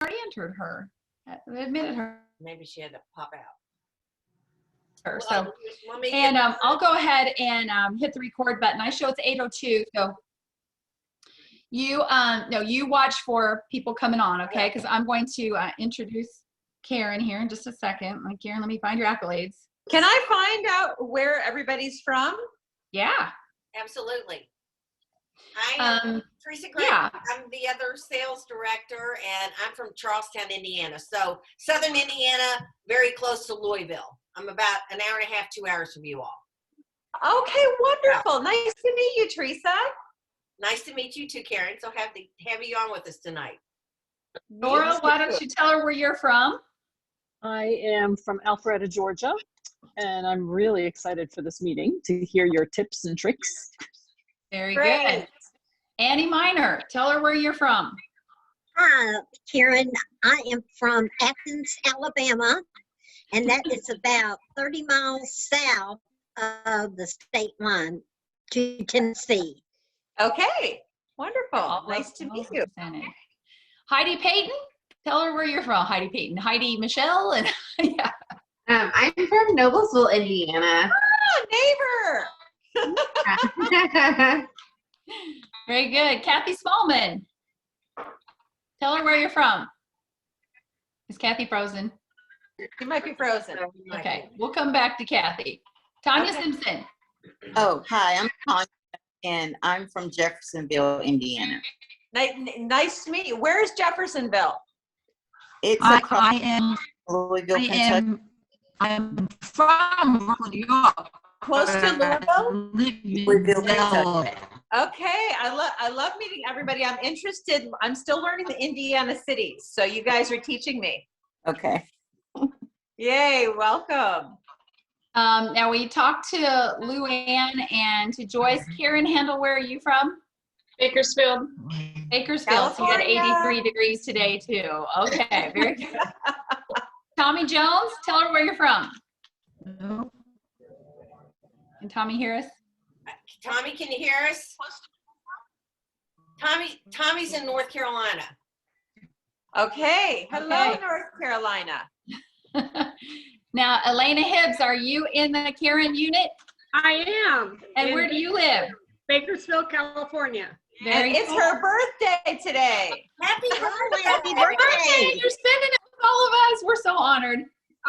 already entered her. Admitted her. Maybe she had to pop out. So, and I'll go ahead and hit the record button. I show it's 8:02. So you no, you watch for people coming on, okay? Because I'm going to introduce Karen here in just a second. Like, Karen, let me find your accolades. Can I find out where everybody's from? Yeah. Absolutely. I am Teresa Gray. Yeah. I'm the other sales director, and I'm from Charlestown, Indiana. So Southern Indiana, very close to Louisville. I'm about an hour and a half, 2 hours from you all. Okay, wonderful. Nice to meet you, Teresa. Nice to meet you too, Karen. So happy to have you on with us tonight. Nora, why don't you tell her where you're from? I am from Alpharetta, Georgia, and I'm really excited for this meeting to hear your tips and tricks. Very good. Annie Miner, tell her where you're from. Hi, Karen. I am from Athens, Alabama, and that is about 30 miles south of the state line to Tennessee. Okay, wonderful. Nice to meet you. Heidi Payton, tell her where you're from. Heidi Payton, Heidi Michelle, and yeah. I'm from Noblesville, Indiana. Neighbor. Very good. Kathy Smallman, tell her where you're from. Is Kathy frozen? You might be frozen. Okay, we'll come back to Kathy. Tanya Simpson. Oh, hi, I'm Tanya, and I'm from Jeffersonville, Indiana. Nice to meet you. Where's Jeffersonville? It's I am Louisville, Kentucky. I'm from Brooklyn, New York. Close to Louisville? Louisville, Kentucky. Okay, I love meeting everybody. I'm interested. I'm still learning the Indiana cities, so you guys are teaching me. Okay. Yay, welcome. Now we talked to Lou Ann and to Joyce. Karen Handel, where are you from? Bakersfield. Bakersfield. So you got 83 degrees today too. Okay, very good. Tommy Jones, tell her where you're from. No. Can Tommy hear us? Tommy, can you hear us? Tommy's in North Carolina. Okay, hello, North Carolina. Now, Elena Hibbs, are you in the Karen unit? I am. And where do you live? Bakersfield, California. And it's her birthday today. Happy birthday. Happy birthday. You're spending it with all of us. We're so honored.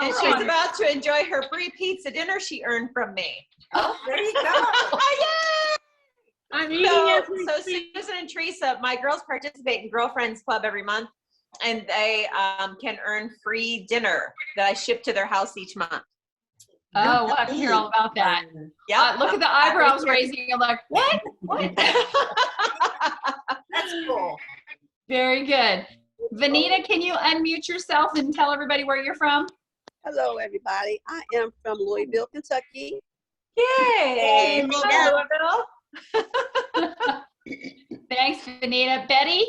And she's about to enjoy her free pizza dinner she earned from me. Oh, there you go. Yay! I'm eating So Susan and Teresa, my girls participate in Girlfriends Club every month, and they can earn free dinner that I ship to their house each month. Oh, we'll have to hear all about that. Yeah, look at the eyebrows raising. I'm like, what? What? That's cool. Very good. Vanita, can you unmute yourself and tell everybody where you're from? Hello, everybody. I am from Louisville, Kentucky. Yay! Vanita. Thanks, Vanita. Betty?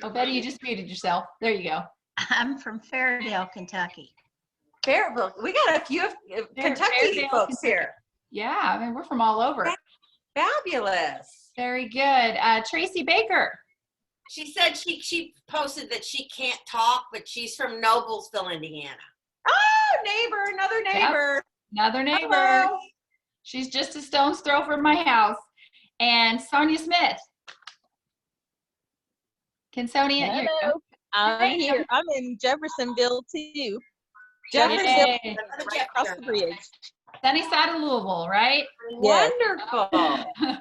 Oh, Betty, you just muted yourself. There you go. I'm from Fairdale, Kentucky. Fairville. We got a few Kentucky Fairdale, folks here. Yeah, I mean, we're from all over. Fabulous. Very good. Tracy Baker. She said she posted that she can't talk, but she's from Noblesville, Indiana. Oh, neighbor, another neighbor. Yep. Another neighbor. Hello. She's just a stone's throw from my house. And Sonia Smith. Can Sonia? Hello. I'm here. I'm in Jeffersonville too. Jeffersonville, right across the bridge. Sunny side of Louisville, right? Yes. Wonderful.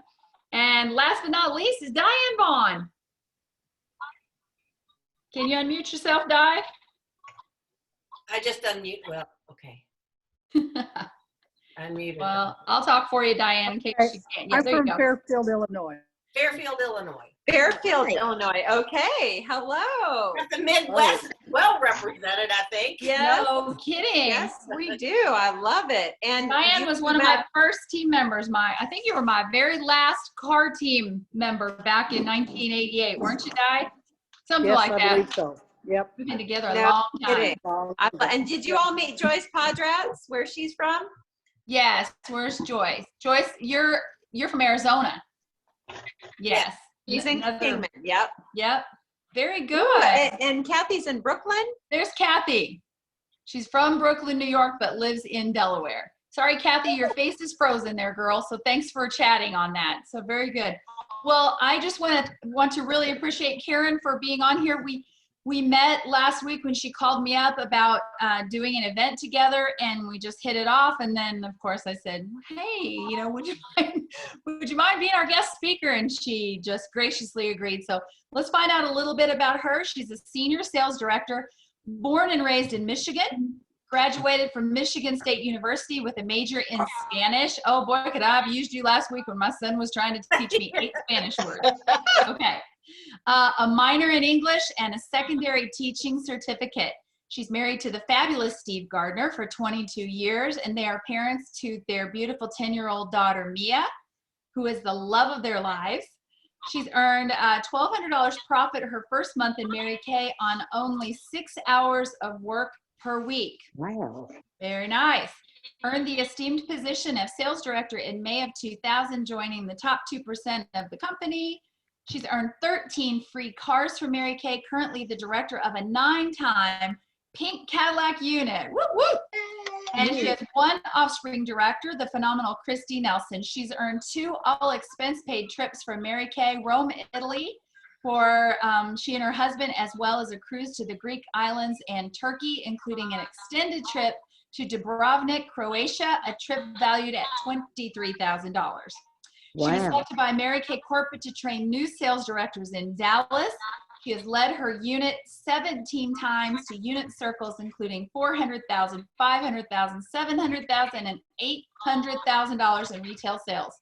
And last but not least is Diane Vaughn. Can you unmute yourself, Di? I just unmute. Well, okay. Unmuted. Well, I'll talk for you, Diane, in case you can't. Yeah, I'm there you from go. Fairfield, Illinois. Fairfield, Illinois. Fairfield, Illinois. Okay. Hello. Got the Midwest well represented, I think. Yes. No kidding. Yes, we do. I love it. And Diane was one of my first team members. I think you were my very last car team member back in 1988, weren't you, Di? Something like I that. believe so. Yep. We've been together a long time. And did you all meet Joyce Podratz, where she's from? Yes. Where's Joyce? Joyce, you're from Arizona. Yes. She's in Another- Kingman. Yep. Yep. Very good. Ooh, and Kathy's in Brooklyn. There's Kathy. She's from Brooklyn, New York, but lives in Delaware. Sorry, Kathy, your face is frozen there, girl. So thanks for chatting on that. So very good. Well, I just want to really appreciate Karen for being on here. We met last week when she called me up about doing an event together, and we just hit it off. And then, of course, I said, "Hey, you know, would you mind being our guest speaker?" And she just graciously agreed. So let's find out a little bit about her. She's a senior sales director, born and raised in Michigan. Graduated from Michigan State University with a major in Spanish. Oh boy, could I have used you last week when my son was trying to teach me 8 Spanish words. Okay. A minor in English and a secondary teaching certificate. She's married to the fabulous Steve Gardner for 22 years, and they are parents to their beautiful 10-year-old daughter, Mia, who is the love of their lives. She's earned $1,200 profit her first month in Mary Kay on only 6 hours of work per week. Wow. Very nice. Earned the esteemed position of sales director in May of 2000, joining the top 2% of the company. She's earned 13 free cars from Mary Kay, currently the director of a 9-time pink Cadillac unit. Woo woo! And she has 1 offspring director, the phenomenal Christy Nelson. She's earned 2 all-expense-paid trips from Mary Kay, Rome, Italy, for she and her husband, as well as a cruise to the Greek islands and Turkey, including an extended trip to Dubrovnik, Croatia, a trip valued at $23,000. She was selected by Mary Kay Corporate to train new sales directors in Dallas. She has led her unit 17 times to unit circles, including $400,000, $500,000, $700,000, and $800,000 in retail sales.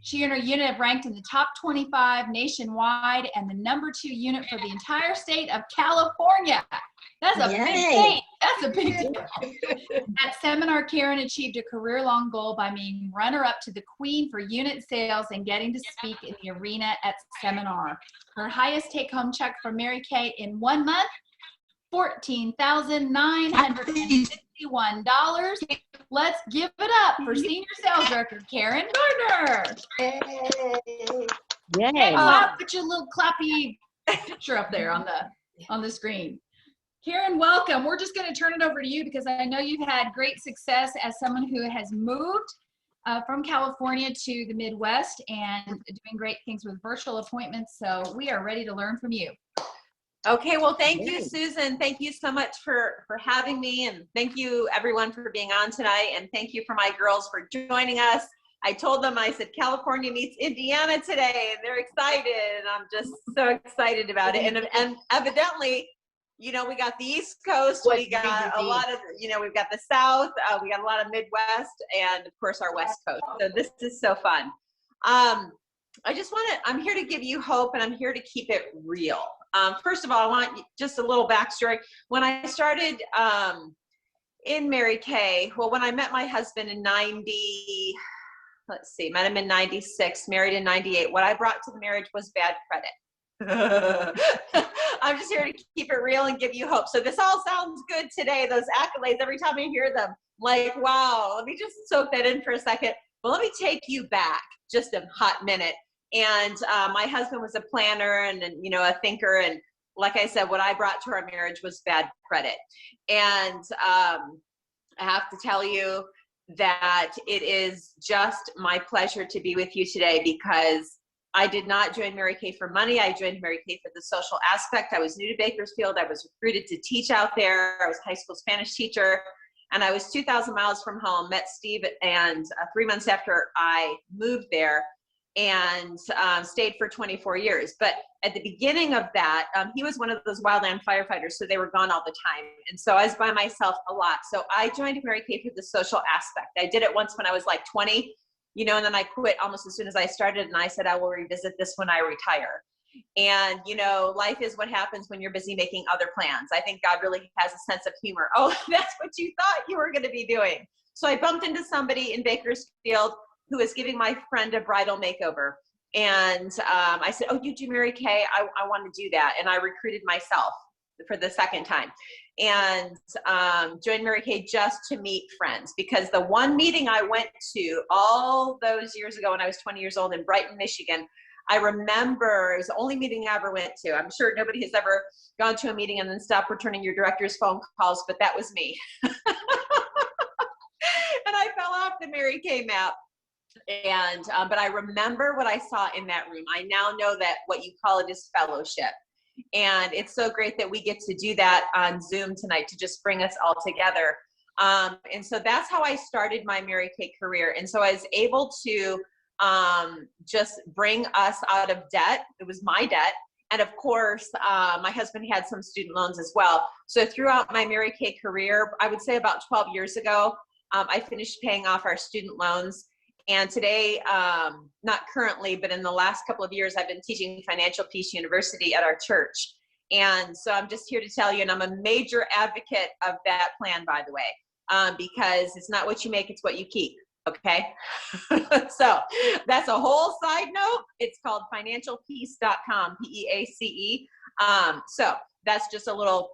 She and her unit have ranked in the top 25 nationwide and the #2 unit for the entire state of California. That's a big state. That's a big deal. At seminar, Karen achieved a career-long goal by being runner-up to the Queen for unit sales and getting to speak in the arena at seminar. Her highest take-home check from Mary Kay in 1 month, $14,961. Let's give it up for Senior Sales Director Karen Gardner. Yay. Put your little clappy picture up there on the screen. Karen, welcome. We're just going to turn it over to you because I know you've had great success as someone who has moved from California to the Midwest and doing great things with virtual appointments. So we are ready to learn from you. Okay, well, thank you, Susan. Thank you so much for having me, and thank you everyone for being on tonight, and thank you for my girls for joining us. I told them, I said, California meets Indiana today, and they're excited, and I'm just so excited about it. And evidently, you know, we got the East Coast, we got a lot of, you know, we've got the South, we got a lot of Midwest, and of course our West Coast. So this is so fun. I'm here to give you hope, and I'm here to keep it real. First of all, I want just a little backstory. When I started in Mary Kay, well, when I met my husband in met him in 96, married in 98, what I brought to the marriage was bad credit. I'm just here to keep it real and give you hope. So this all sounds good today, those accolades, every time I hear them, like, wow, let me just soak that in for a second. Well, let me take you back just a hot minute. And my husband was a planner and you know, a thinker. And like I said, what I brought to our marriage was bad credit. And I have to tell you that it is just my pleasure to be with you today because I did not join Mary Kay for money. I joined Mary Kay for the social aspect. I was new to Bakersfield. I was recruited to teach out there. I was a high school Spanish teacher. And I was 2,000 miles from home, met Steve, and 3 months after I moved there, and stayed for 24 years. But at the beginning of that, he was one of those wildland firefighters, so they were gone all the time. And so I was by myself a lot. So I joined Mary Kay for the social aspect. I did it once when I was like 20, you know, and then I quit almost as soon as I started, and I said, I will revisit this when I retire. And, you know, life is what happens when you're busy making other plans. I think God really has a sense of humor. Oh, that's what you thought you were going to be doing. So I bumped into somebody in Bakersfield who was giving my friend a bridal makeover. And I said, oh, you do Mary Kay? I want to do that. And I recruited myself for the second time and joined Mary Kay just to meet friends, because the one meeting I went to all those years ago when I was 20 years old in Brighton, Michigan, I remember it was the only meeting I ever went to. I'm sure nobody has ever gone to a meeting and then stopped returning your director's phone calls, but that was me. And I fell off the Mary Kay map. And, but I remember what I saw in that room. I now know that what you call it is fellowship. And it's so great that we get to do that on Zoom tonight to just bring us all together. And so that's how I started my Mary Kay career. And so I was able to just bring us out of debt. It was my debt. And of course, my husband had some student loans as well. So throughout my Mary Kay career, I would say about 12 years ago, I finished paying off our student loans. And today, not currently, but in the last couple of years, I've been teaching Financial Peace University at our church. And so I'm just here to tell you, and I'm a major advocate of that plan, by the way, because it's not what you make, it's what you keep. Okay. So that's a whole side note. It's called financialpeace.com, P-E-A-C-E. So that's just a little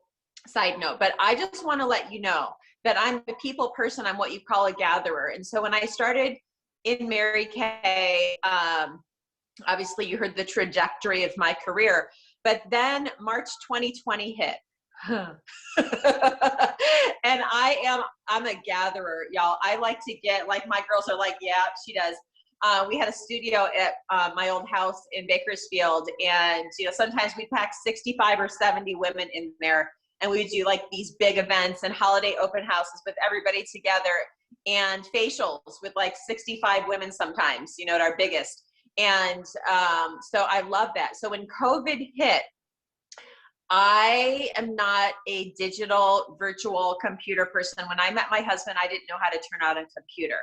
side note, but I just want to let you know that I'm a people person. I'm what you call a gatherer. And so when I started in Mary Kay, obviously you heard the trajectory of my career, but then March 2020 hit. And I'm a gatherer, y'all. I like to get, like my girls are like, yeah, she does. We had a studio at my old house in Bakersfield, and sometimes we pack 65 or 70 women in there, and we would do like these big events and holiday open houses with everybody together, and facials with like 65 women sometimes, at our biggest. And so I love that. So when COVID hit, I am not a digital virtual computer person. When I met my husband, I didn't know how to turn on a computer.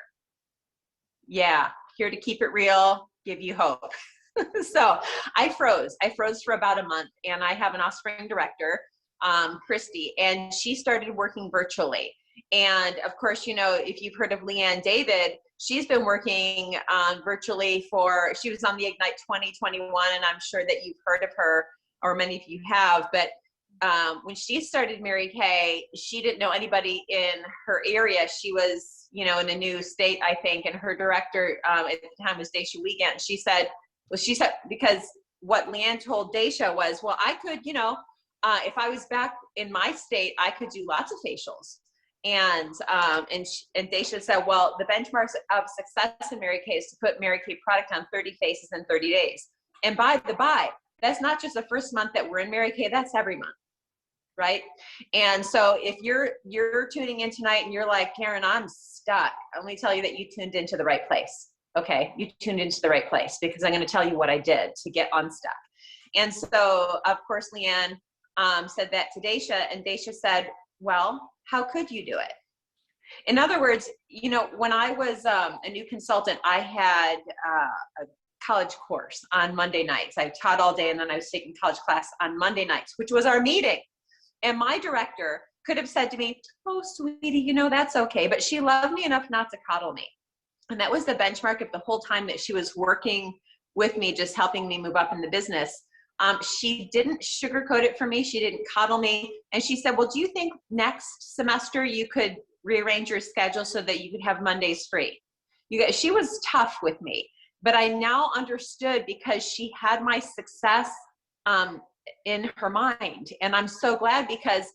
Yeah, here to keep it real, give you hope. So I froze for about a month, and I have an offspring director, Christy, and she started working virtually. And of course, if you've heard of Leanne David, she's been working virtually she was on the Ignite 2021, and I'm sure that you've heard of her, or many of you have, but when she started Mary Kay, she didn't know anybody in her area. She was, in a new state, I think, and her director at the time was Daisha Wiegand. She said, because what Leanne told Daisha was, well, I could, if I was back in my state, I could do lots of facials. And Daisha said, well, the benchmarks of success in Mary Kay is to put Mary Kay product on 30 faces in 30 days. And by the by, that's not just the first month that we're in Mary Kay, that's every month, right? And so if you're tuning in tonight and you're like, Karen, I'm stuck, let me tell you that you tuned into the right place. Okay, you tuned into the right place, because I'm going to tell you what I did to get unstuck. And so, of course, Leanne said that to Daisha, and Daisha said, well, how could you do it? In other words, when I was a new consultant, I had a college course on Monday nights. I taught all day, and then I was taking college class on Monday nights, which was our meeting. And my director could have said to me, oh, sweetie, that's okay. But she loved me enough not to coddle me. And that was the benchmark of the whole time that she was working with me, just helping me move up in the business. She didn't sugarcoat it for me. She didn't coddle me. And she said, well, do you think next semester you could rearrange your schedule so that you could have Mondays free? She was tough with me. But I now understood, because she had my success in her mind. And I'm so glad, because,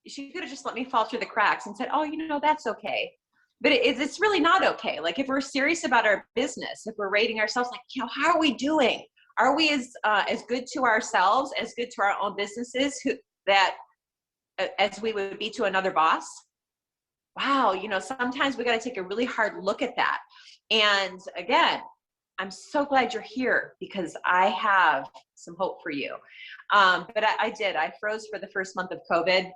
she could have just let me fall through the cracks and said, oh, that's okay. But it's really not okay. Like, if we're serious about our business, if we're rating ourselves, like, how are we doing? Are we as good to ourselves, as good to our own businesses as we would be to another boss? Wow, sometimes we got to take a really hard look at that. And again, I'm so glad you're here, because I have some hope for you. But I did. I froze for the first month of COVID.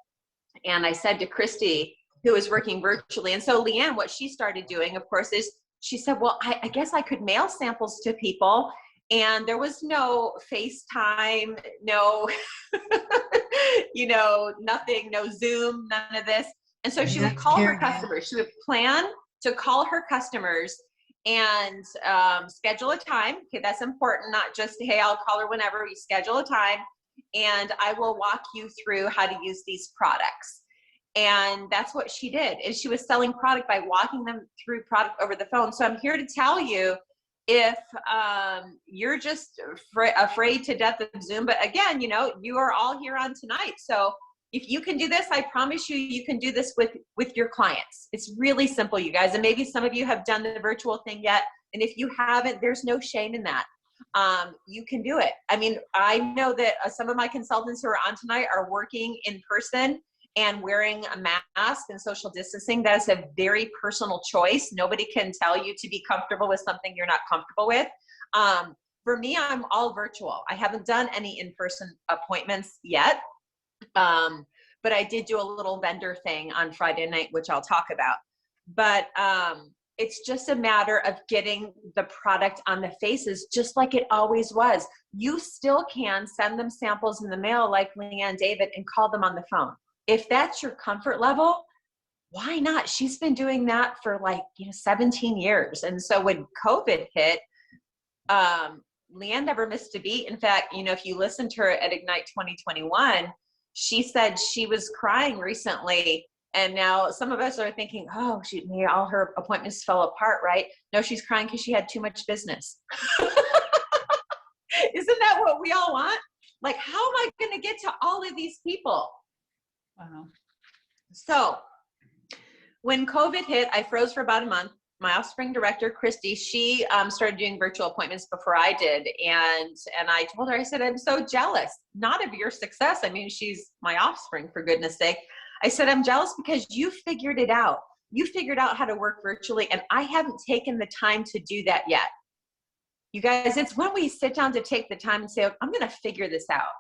And I said to Christy, who was working virtually, and so Leanne, what she started doing, of course, is she said, well, I guess I could mail samples to people. And there was no FaceTime, no, nothing, no Zoom, none of this. And so she would call her customers. She would plan to call her customers and schedule a time. Okay, that's important. Not just, hey, I'll call her whenever. You schedule a time, and I will walk you through how to use these products. And that's what she did. And she was selling product by walking them through product over the phone. So I'm here to tell you, if you're just afraid to death of Zoom. But again, you are all here on tonight. So if you can do this, I promise you can do this with your clients. It's really simple, you guys. And maybe some of you have done the virtual thing yet. And if you haven't, there's no shame in that. You can do it. I mean, I know that some of my consultants who are on tonight are working in person and wearing a mask and social distancing. That is a very personal choice. Nobody can tell you to be comfortable with something you're not comfortable with. For me, I'm all virtual. I haven't done any in-person appointments yet. But I did do a little vendor thing on Friday night, which I'll talk about. But it's just a matter of getting the product on the faces just like it always was. You still can send them samples in the mail like Leanne David and call them on the phone. If that's your comfort level, why not? She's been doing that for 17 years. And so when COVID hit, Leanne never missed a beat. In fact, if you listen to her at Ignite 2021, she said she was crying recently. And now some of us are thinking, oh, all her appointments fell apart, right? No, she's crying because she had too much business. Isn't that what we all want? Like, how am I going to get to all of these people? Wow. So when COVID hit, I froze for about a month. My offspring director, Christy, she started doing virtual appointments before I did. And I told her, I said, I'm so jealous, not of your success. I mean, she's my offspring, for goodness sake. I said, I'm jealous because you figured it out. You figured out how to work virtually, and I haven't taken the time to do that yet. You guys, it's when we sit down to take the time and say, oh, I'm going to figure this out.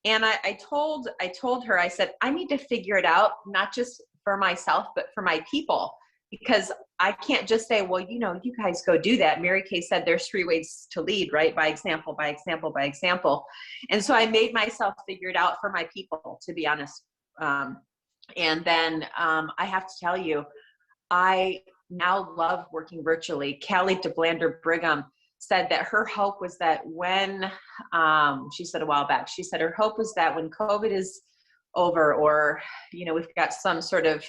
And I told her, I said, I need to figure it out, not just for myself, but for my people, because I can't just say, well, you guys go do that. Mary Kay said there's 3 ways to lead, right? By example, by example, by example. And so I made myself figure it out for my people, to be honest. And then I have to tell you, I now love working virtually. Callie DeBlander Brigham said that her hope was that when, she said a while back, she said her hope was that when COVID is over, or, we've got some sort of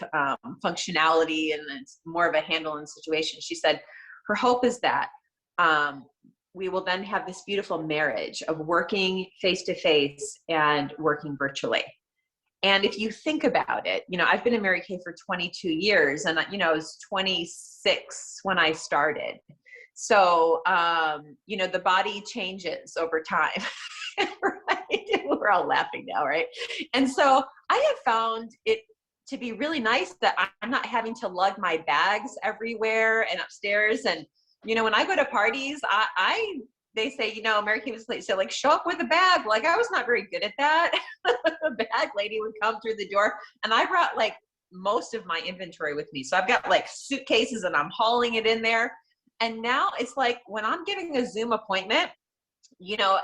functionality and it's more of a handle in the situation, she said her hope is that we will then have this beautiful marriage of working face-to-face and working virtually. And if you think about it, I've been in Mary Kay for 22 years, and I was 26 when I started. So, the body changes over time, right? We're all laughing now, right? And so I have found it to be really nice that I'm not having to lug my bags everywhere and upstairs. And, when I go to parties, they say, Mary Kay was say, like, show up with a bag. Like, I was not very good at that. The bag lady would come through the door, and I brought most of my inventory with me. So I've got suitcases and I'm hauling it in there. And now it's like when I'm giving a Zoom appointment,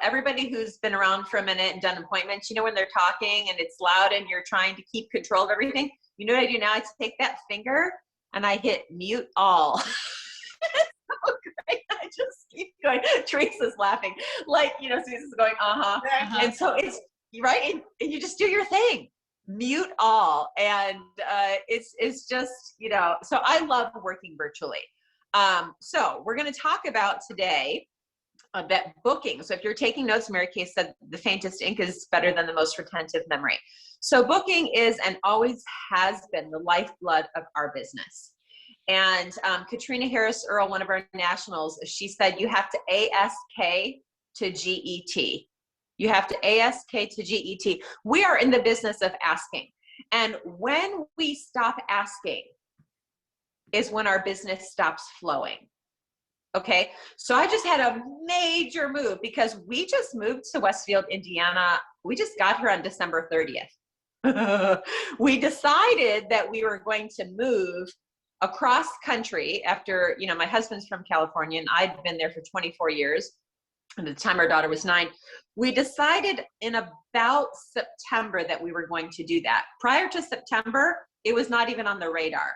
everybody who's been around for a minute and done appointments, when they're talking and it's loud and you're trying to keep control of everything, you know what I do now? I take that finger and I hit mute all. So great. I just keep going. Teresa's laughing. Susan's going, uh-huh. And so it's, right? And you just do your thing. Mute all. And it's just, so I love working virtually. So we're going to talk about today that booking. So if you're taking notes, Mary Kay said the faintest ink is better than the most retentive memory. So booking is and always has been the lifeblood of our business. And Katrina Harris Earl, one of our nationals, she said you have to ASK to GET. You have to ASK to GET. We are in the business of asking. And when we stop asking is when our business stops flowing. Okay, so I just had a major move because we just moved to Westfield, Indiana. We just got here on December 30th. We decided that we were going to move across country after, my husband's from California and I'd been there for 24 years. And at the time our daughter was 9, we decided in about September that we were going to do that. Prior to September, it was not even on the radar.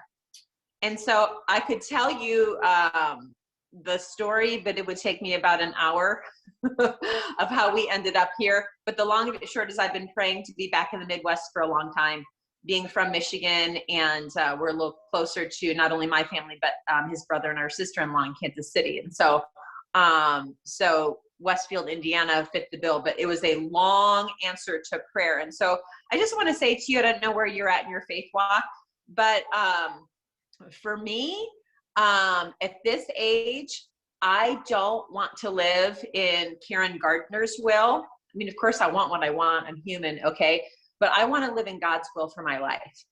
And so I could tell you the story, but it would take me about an hour of how we ended up here. But the long of it short is I've been praying to be back in the Midwest for a long time, being from Michigan, and we're a little closer to not only my family, but his brother and our sister-in-law in Kansas City. And so So Westfield, Indiana fit the bill, but it was a long answer to prayer. And so I just want to say to you, I don't know where you're at in your faith walk, but for me, at this age, I don't want to live in Karen Gardner's will. I mean, of course I want what I want. I'm human. Okay. But I want to live in God's will for my life.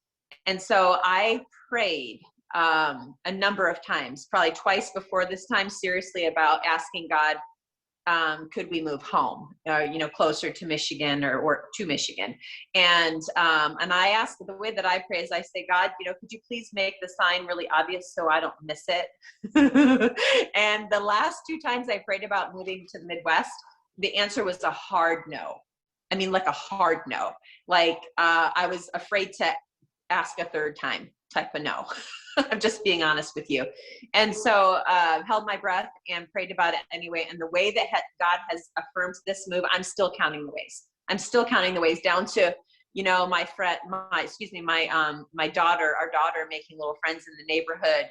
And so I prayed a number of times, probably twice before this time, seriously about asking God, could we move home, closer to Michigan or to Michigan? And I asked, the way that I pray is I say, God, could you please make the sign really obvious so I don't miss it? And the last 2 times I prayed about moving to the Midwest, the answer was a hard no. I mean, like a hard no. Like I was afraid to ask a 3rd time type of no. I'm just being honest with you. And so held my breath and prayed about it anyway. And the way that God has affirmed this move, I'm still counting the ways. I'm still counting the ways down to, my daughter, our daughter making little friends in the neighborhood.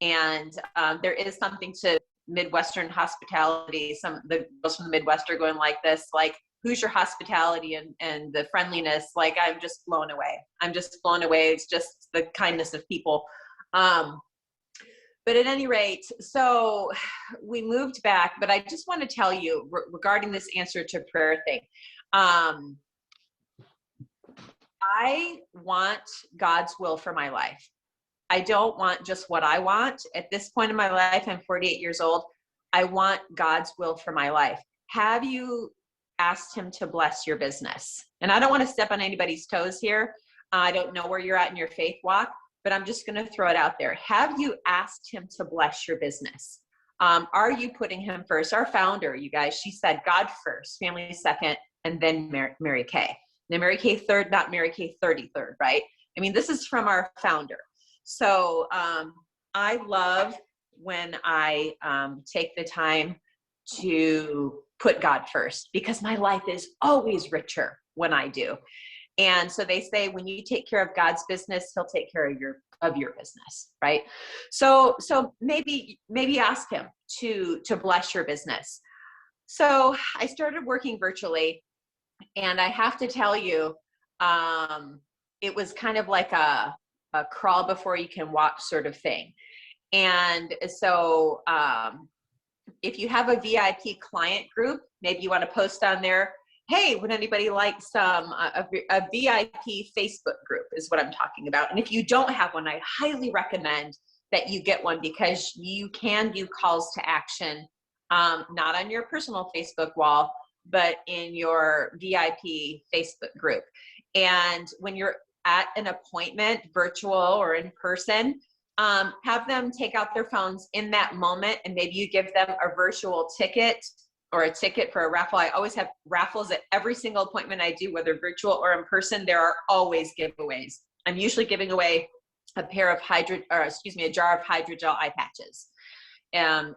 And there is something to Midwestern hospitality. Some of the girls from the Midwest are going like this, like, who's your hospitality and the friendliness? Like, I'm just blown away. I'm just blown away. It's just the kindness of people. But at any rate, so we moved back, but I just want to tell you regarding this answer to prayer thing. I want God's will for my life. I don't want just what I want. At this point in my life, I'm 48 years old. I want God's will for my life. Have you asked him to bless your business? And I don't want to step on anybody's toes here. I don't know where you're at in your faith walk, but I'm just going to throw it out there. Have you asked him to bless your business? Are you putting him first? Our founder, you guys, she said God first, family second, and then Mary Kay. Now Mary Kay third, not Mary Kay 33rd, right? I mean, this is from our founder. So I love when I take the time to put God first, because my life is always richer when I do. And so they say, when you take care of God's business, he'll take care of your business, right? So maybe ask him to bless your business. So I started working virtually, and I have to tell you, it was kind of like a crawl before you can walk sort of thing. And so if you have a VIP client group, maybe you want to post on there, hey, would anybody like a VIP Facebook group is what I'm talking about. And if you don't have one, I highly recommend that you get one, because you can do calls to action, not on your personal Facebook wall, but in your VIP Facebook group. And when you're at an appointment, virtual or in person, have them take out their phones in that moment, and maybe you give them a virtual ticket or a ticket for a raffle. I always have raffles at every single appointment I do, whether virtual or in person. There are always giveaways. I'm usually giving away a jar of Hydrogel Eye Patches,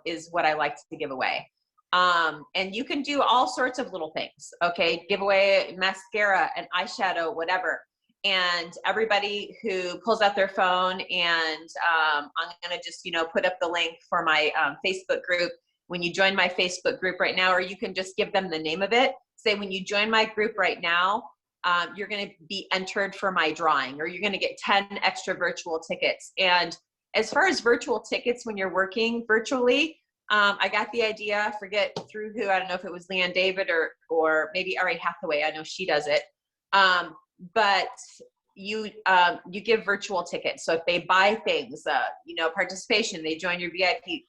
is what I like to give away. And you can do all sorts of little things. Okay, give away mascara and eyeshadow, whatever. And everybody who pulls out their phone, and I'm gonna just put up the link for my Facebook group. When you join my Facebook group right now, or you can just give them the name of it. Say, when you join my group right now, you're going to be entered for my drawing, or you're going to get 10 extra virtual tickets. And as far as virtual tickets, when you're working virtually, I got the idea, forget through who, I don't know if it was Leanne David or maybe Ari Hathaway. I know she does it. But you give virtual tickets. So if they buy things, participation, they join your VIP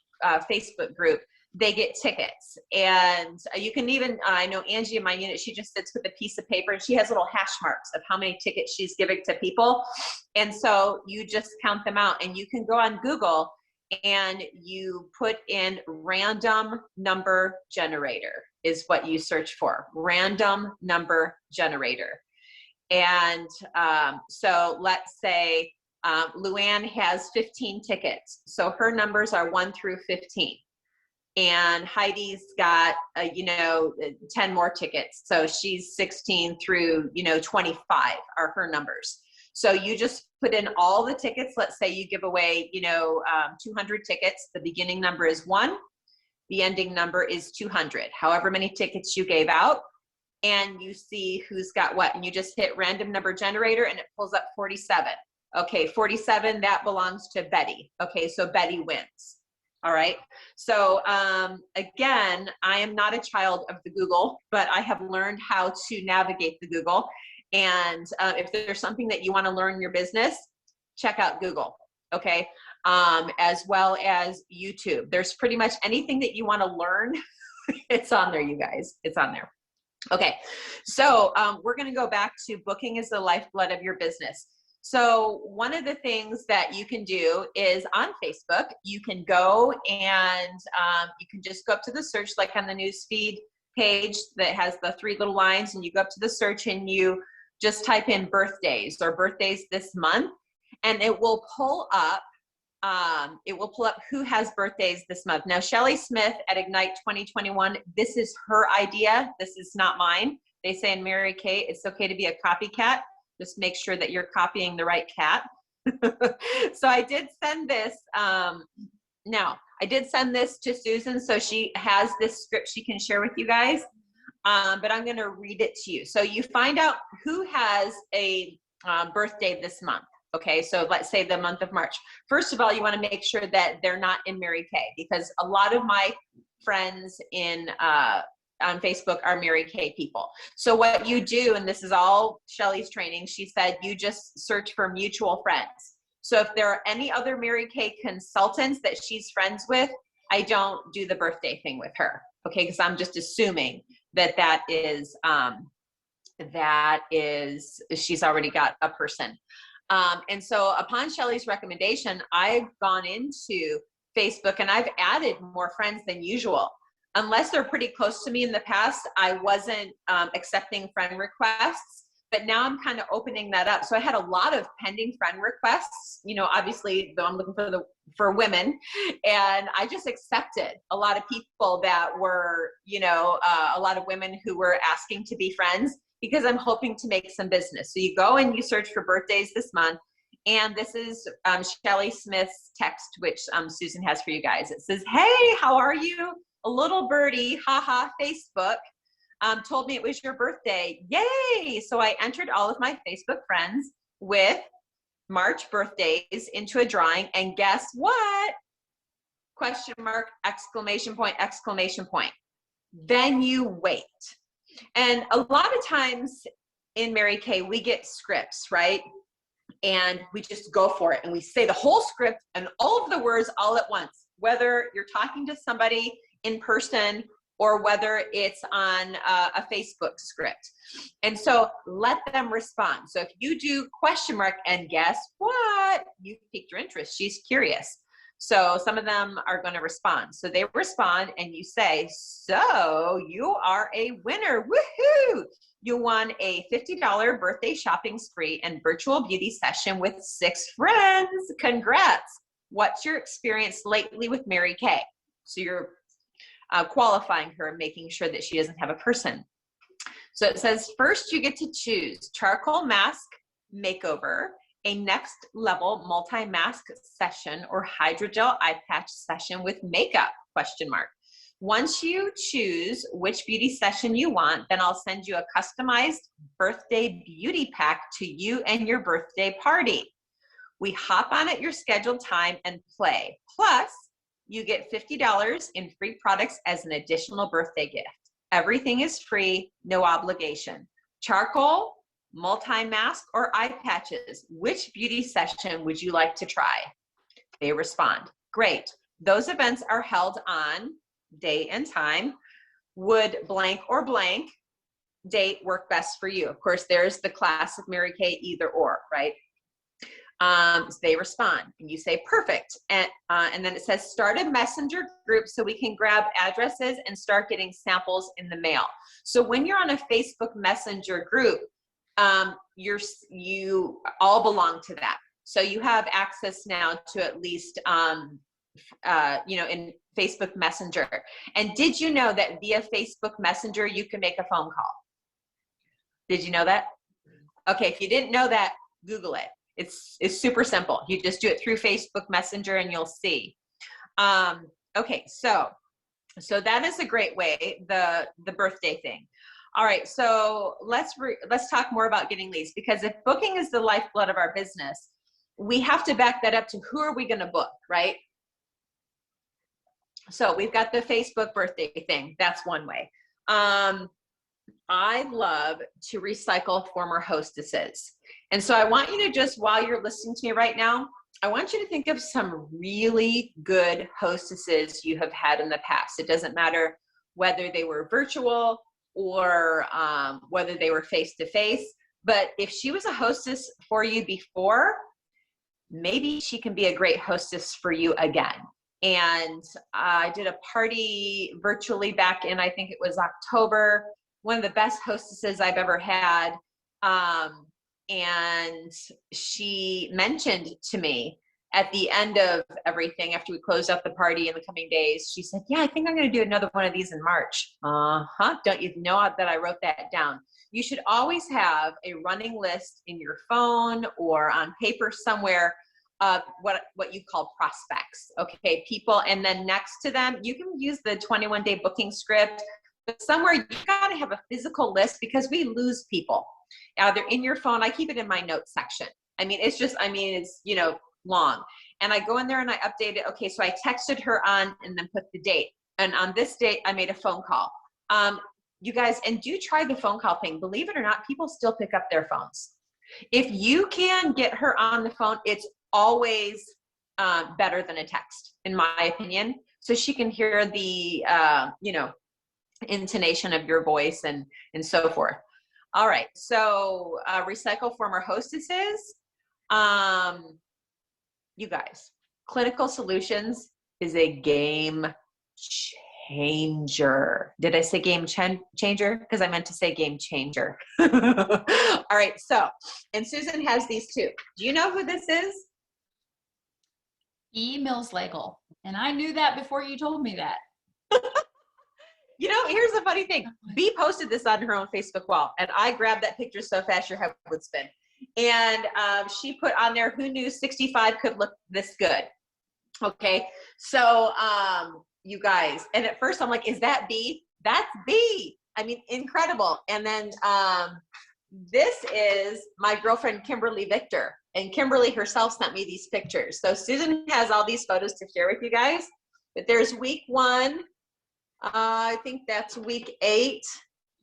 Facebook group, they get tickets. And you can even, I know Angie in my unit, she just sits with a piece of paper and she has little hash marks of how many tickets she's giving to people. And so you just count them out, and you can go on Google and you put in random number generator is what you search for, random number generator. And so let's say Luann has 15 tickets. So her numbers are 1 through 15. And Heidi's got, 10 more tickets. So she's 16 through, 25 are her numbers. So you just put in all the tickets. Let's say you give away, 200 tickets. The beginning number is 1. the ending number is 200, however many tickets you gave out, and you see who's got what, and you just hit random number generator and it pulls up 47. Okay, 47, that belongs to Betty. Okay, so Betty wins. All right, so again, I am not a child of the Google, but I have learned how to navigate the Google. And if there's something that you want to learn in your business, check out Google, okay? As well as YouTube. There's pretty much anything that you want to learn, it's on there, you guys, it's on there. Okay, so we're gonna go back to booking is the lifeblood of your business. So one of the things that you can do is on Facebook, you can go and you can just go up to the search, like on the newsfeed page that has the 3 little lines, and you go up to the search and you just type in birthdays or birthdays this month, and it will pull up who has birthdays this month. Now, Shelly Smith at Ignite 2021, this is her idea. This is not mine. They say in Mary Kay, it's okay to be a copycat. Just make sure that you're copying the right cat. So I did send this. Now, I did send this to Susan, so she has this script she can share with you guys, but I'm gonna read it to you. So you find out who has a birthday this month. Okay, so let's say the month of March. First of all, you wanna make sure that they're not in Mary Kay, because a lot of my friends on Facebook are Mary Kay people. So what you do, and this is all Shelly's training, she said you just search for mutual friends. So if there are any other Mary Kay consultants that she's friends with, I don't do the birthday thing with her, okay? Because I'm just assuming that she's already got a person. And so upon Shelly's recommendation, I've gone into Facebook and I've added more friends than usual. Unless they're pretty close to me in the past, I wasn't accepting friend requests, but now I'm kind of opening that up. So I had a lot of pending friend requests, you know, obviously though I'm looking for women, and I just accepted a lot of people that were, you know, a lot of women who were asking to be friends, because I'm hoping to make some business. So you go and you search for birthdays this month, and this is Shelly Smith's text, which Susan has for you guys. It says, "Hey, how are you? A little birdie, haha, Facebook, told me it was your birthday. Yay!" So I entered all of my Facebook friends with March birthdays into a drawing, and guess what? Question mark, exclamation point, exclamation point. Then you wait. And a lot of times in Mary Kay, we get scripts, right? And we just go for it, and we say the whole script and all of the words all at once, whether you're talking to somebody in person or whether it's on a Facebook script. And so let them respond. So if you do question mark and guess what, you piqued your interest, she's curious. So some of them are going to respond. So they respond and you say, "So you are a winner, woohoo! You won a $50 birthday shopping spree and virtual beauty session with 6 friends. Congrats. What's your experience lately with Mary Kay?" So you're qualifying her, making sure that she doesn't have a person. So it says, first you get to choose charcoal mask makeover, a next level multi-mask session, or hydrogel eye patch session with makeup, question mark. Once you choose which beauty session you want, then I'll send you a customized birthday beauty pack to you and your birthday party. We hop on at your scheduled time and play. Plus, you get $50 in free products as an additional birthday gift. Everything is free, no obligation. Charcoal, multi-mask, or eye patches? Which beauty session would you like to try? They respond. Great. Those events are held on date and time. Would blank or blank date work best for you? Of course, there's the classic Mary Kay either or, right? So they respond and you say perfect, and then it says start a messenger group so we can grab addresses and start getting samples in the mail. So when you're on a Facebook Messenger group, you all belong to that. So you have access now to at least in Facebook Messenger. And did you know that via Facebook Messenger you can make a phone call? Did you know that? Okay, if you didn't know that, Google it. It's super simple. You just do it through Facebook Messenger and you'll see. Okay, so So that is a great way, the birthday thing. All right, so let's talk more about getting leads, because if booking is the lifeblood of our business, we have to back that up to who are we going to book, right? So we've got the Facebook birthday thing. That's one way. I love to recycle former hostesses. And so I want you to just, while you're listening to me right now, I want you to think of some really good hostesses you have had in the past. It doesn't matter whether they were virtual or whether they were face-to-face, but if she was a hostess for you before, maybe she can be a great hostess for you again. And I did a party virtually back in, I think it was October, one of the best hostesses I've ever had. And she mentioned to me at the end of everything, after we closed up the party in the coming days, she said, yeah, I think I'm going to do another one of these in March. Don't you know that I wrote that down? You should always have a running list in your phone or on paper somewhere of what you call prospects, okay, people, and then next to them, you can use the 21-day booking script, but somewhere you gotta have a physical list, because we lose people. Either in your phone, I keep it in my notes section. It's, long. And I go in there and I update it. Okay, so I texted her on and then put the date. And on this date, I made a phone call. You guys, and do try the phone call thing. Believe it or not, people still pick up their phones. If you can get her on the phone, it's always better than a text, in my opinion. So she can hear the, intonation of your voice and so forth. All right, so recycle former hostesses. You guys, Clinical Solutions is a game changer. Did I say game changer? Because I meant to say game changer. All right, so, and Susan has these too. Do you know who this is? E. Millslegel. And I knew that before you told me that. Here's the funny thing. Bea posted this on her own Facebook wall, and I grabbed that picture so fast your head would spin. And she put on there, who knew 65 could look this good? Okay, so you guys, and at first I'm like, is that Bea? That's Bea. I mean, incredible. And then this is my girlfriend, Kimberly Victor. And Kimberly herself sent me these pictures. So Susan has all these photos to share with you guys. But there's week 1. I think that's week 8.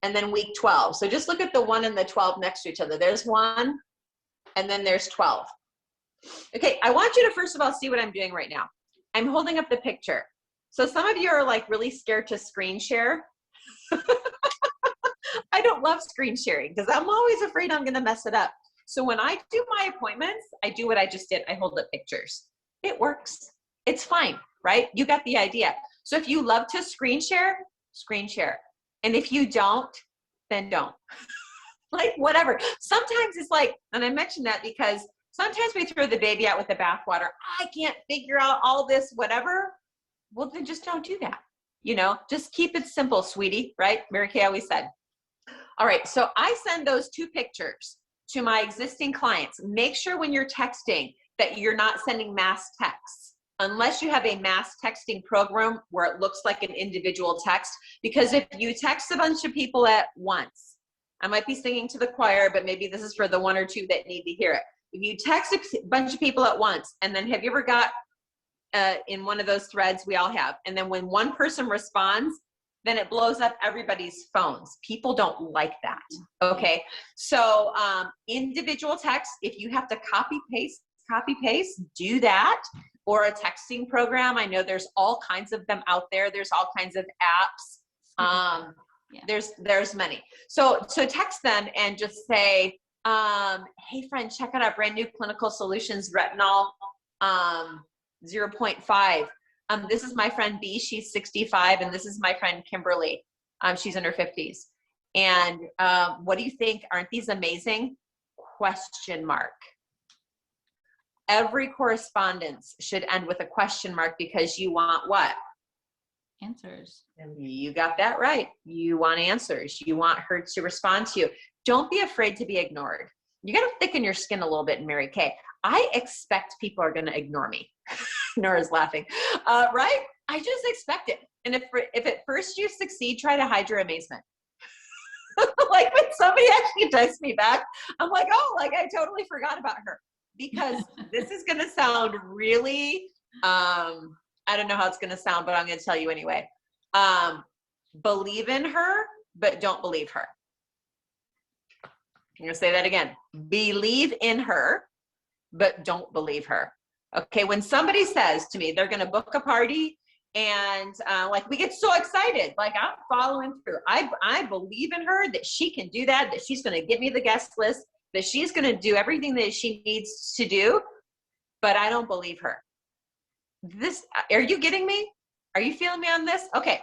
And then week 12. So just look at the 1 and the 12 next to each other. There's 1, and then there's 12. Okay, I want you to first of all see what I'm doing right now. I'm holding up the picture. So some of you are like really scared to screen share. I don't love screen sharing because I'm always afraid I'm gonna mess it up. So when I do my appointments, I do what I just did. I hold up pictures. It works. It's fine, right? You got the idea. So if you love to screen share, screen share. And if you don't, then don't. Like whatever. Sometimes it's like, and I mentioned that because sometimes we throw the baby out with the bathwater. I can't figure out all this, whatever. Well, then just don't do that. Just keep it simple, sweetie, right? Mary Kay always said. All right, so I send those 2 pictures to my existing clients. Make sure when you're texting that you're not sending mass texts, unless you have a mass texting program where it looks like an individual text. Because if you text a bunch of people at once, I might be singing to the choir, but maybe this is for the 1 or 2 that need to hear it. If you text a bunch of people at once, and then have you ever got in one of those threads we all have, and then when one person responds, then it blows up everybody's phones. People don't like that, okay? So individual text, if you have to copy paste, do that, or a texting program. I know there's all kinds of them out there. There's all kinds of apps. There's many. So text them and just say, hey friend, check out our brand new Clinical Solutions Retinol 0.5. This is my friend Bea, she's 65, and this is my friend Kimberly. She's in her 50s. And what do you think? Aren't these amazing? Question mark. Every correspondence should end with a question mark because you want what? Answers. You got that right. You want answers. You want her to respond to you. Don't be afraid to be ignored. You got to thicken your skin a little bit, Mary Kay. I expect people are going to ignore me. Nora's laughing, right? I just expect it. And if at first you succeed, try to hide your amazement. Like when somebody actually texts me back, I'm like, oh, like I totally forgot about her. Because this is going to sound really, I don't know how it's going to sound, but I'm going to tell you anyway. Believe in her, but don't believe her. I'm going to say that again. Believe in her, but don't believe her. Okay, when somebody says to me they're going to book a party and like we get so excited, like I'm following through. I believe in her that she can do that, that she's going to give me the guest list, that she's going to do everything that she needs to do, but I don't believe her. Are you getting me? Are you feeling me on this? Okay.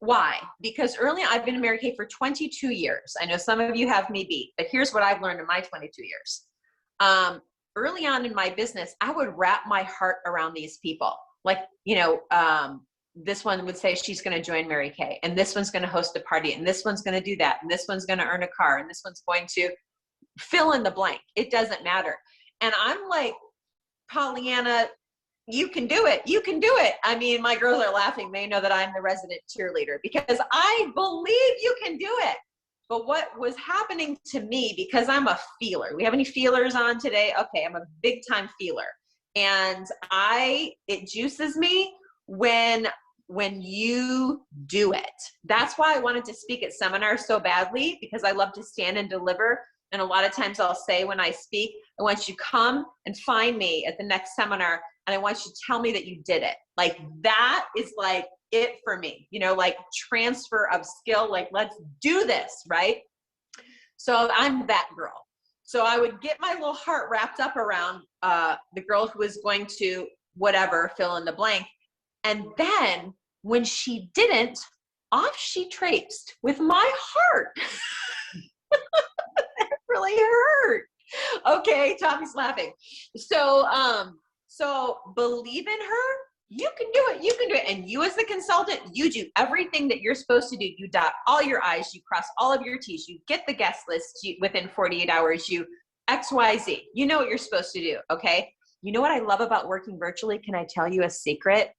Why? Because early on, I've been in Mary Kay for 22 years. I know some of you have me beat, but here's what I've learned in my 22 years. Early on in my business, I would wrap my heart around these people. Like, this one would say she's going to join Mary Kay, and this one's going to host a party, and this one's going to do that, and this one's going to earn a car, and this one's going to fill in the blank. It doesn't matter. And I'm like, Pollyanna, you can do it. You can do it. I mean, my girls are laughing. They know that I'm the resident cheerleader because I believe you can do it. But what was happening to me, because I'm a feeler. We have any feelers on today? Okay, I'm a big time feeler. And it juices me when you do it. That's why I wanted to speak at seminars so badly, because I love to stand and deliver. And a lot of times I'll say when I speak, I want you to come and find me at the next seminar, and I want you to tell me that you did it. Like that is like it for me, like transfer of skill, like let's do this, right? So I'm that girl. So I would get my little heart wrapped up around the girl who was going to whatever, fill in the blank. And then when she didn't, off she traipsed with my heart. That really hurt. Okay, Tommy's laughing. So believe in her. You can do it. You can do it. And you as the consultant, you do everything that you're supposed to do. You dot all your I's, you cross all of your T's, you get the guest list within 48 hours, you XYZ. You know what you're supposed to do, okay? You know what I love about working virtually? Can I tell you a secret?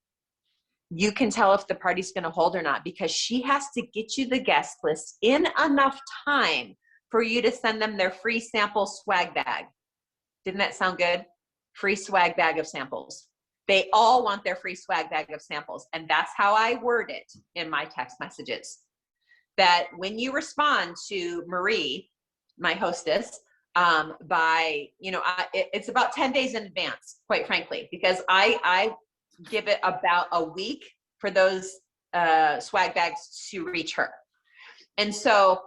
You can tell if the party's going to hold or not, because she has to get you the guest list in enough time for you to send them their free sample swag bag. Didn't that sound good? Free swag bag of samples. They all want their free swag bag of samples. And that's how I word it in my text messages. That when you respond to Marie, my hostess, it's about 10 days in advance, quite frankly, because I give it about a week for those swag bags to reach her. And so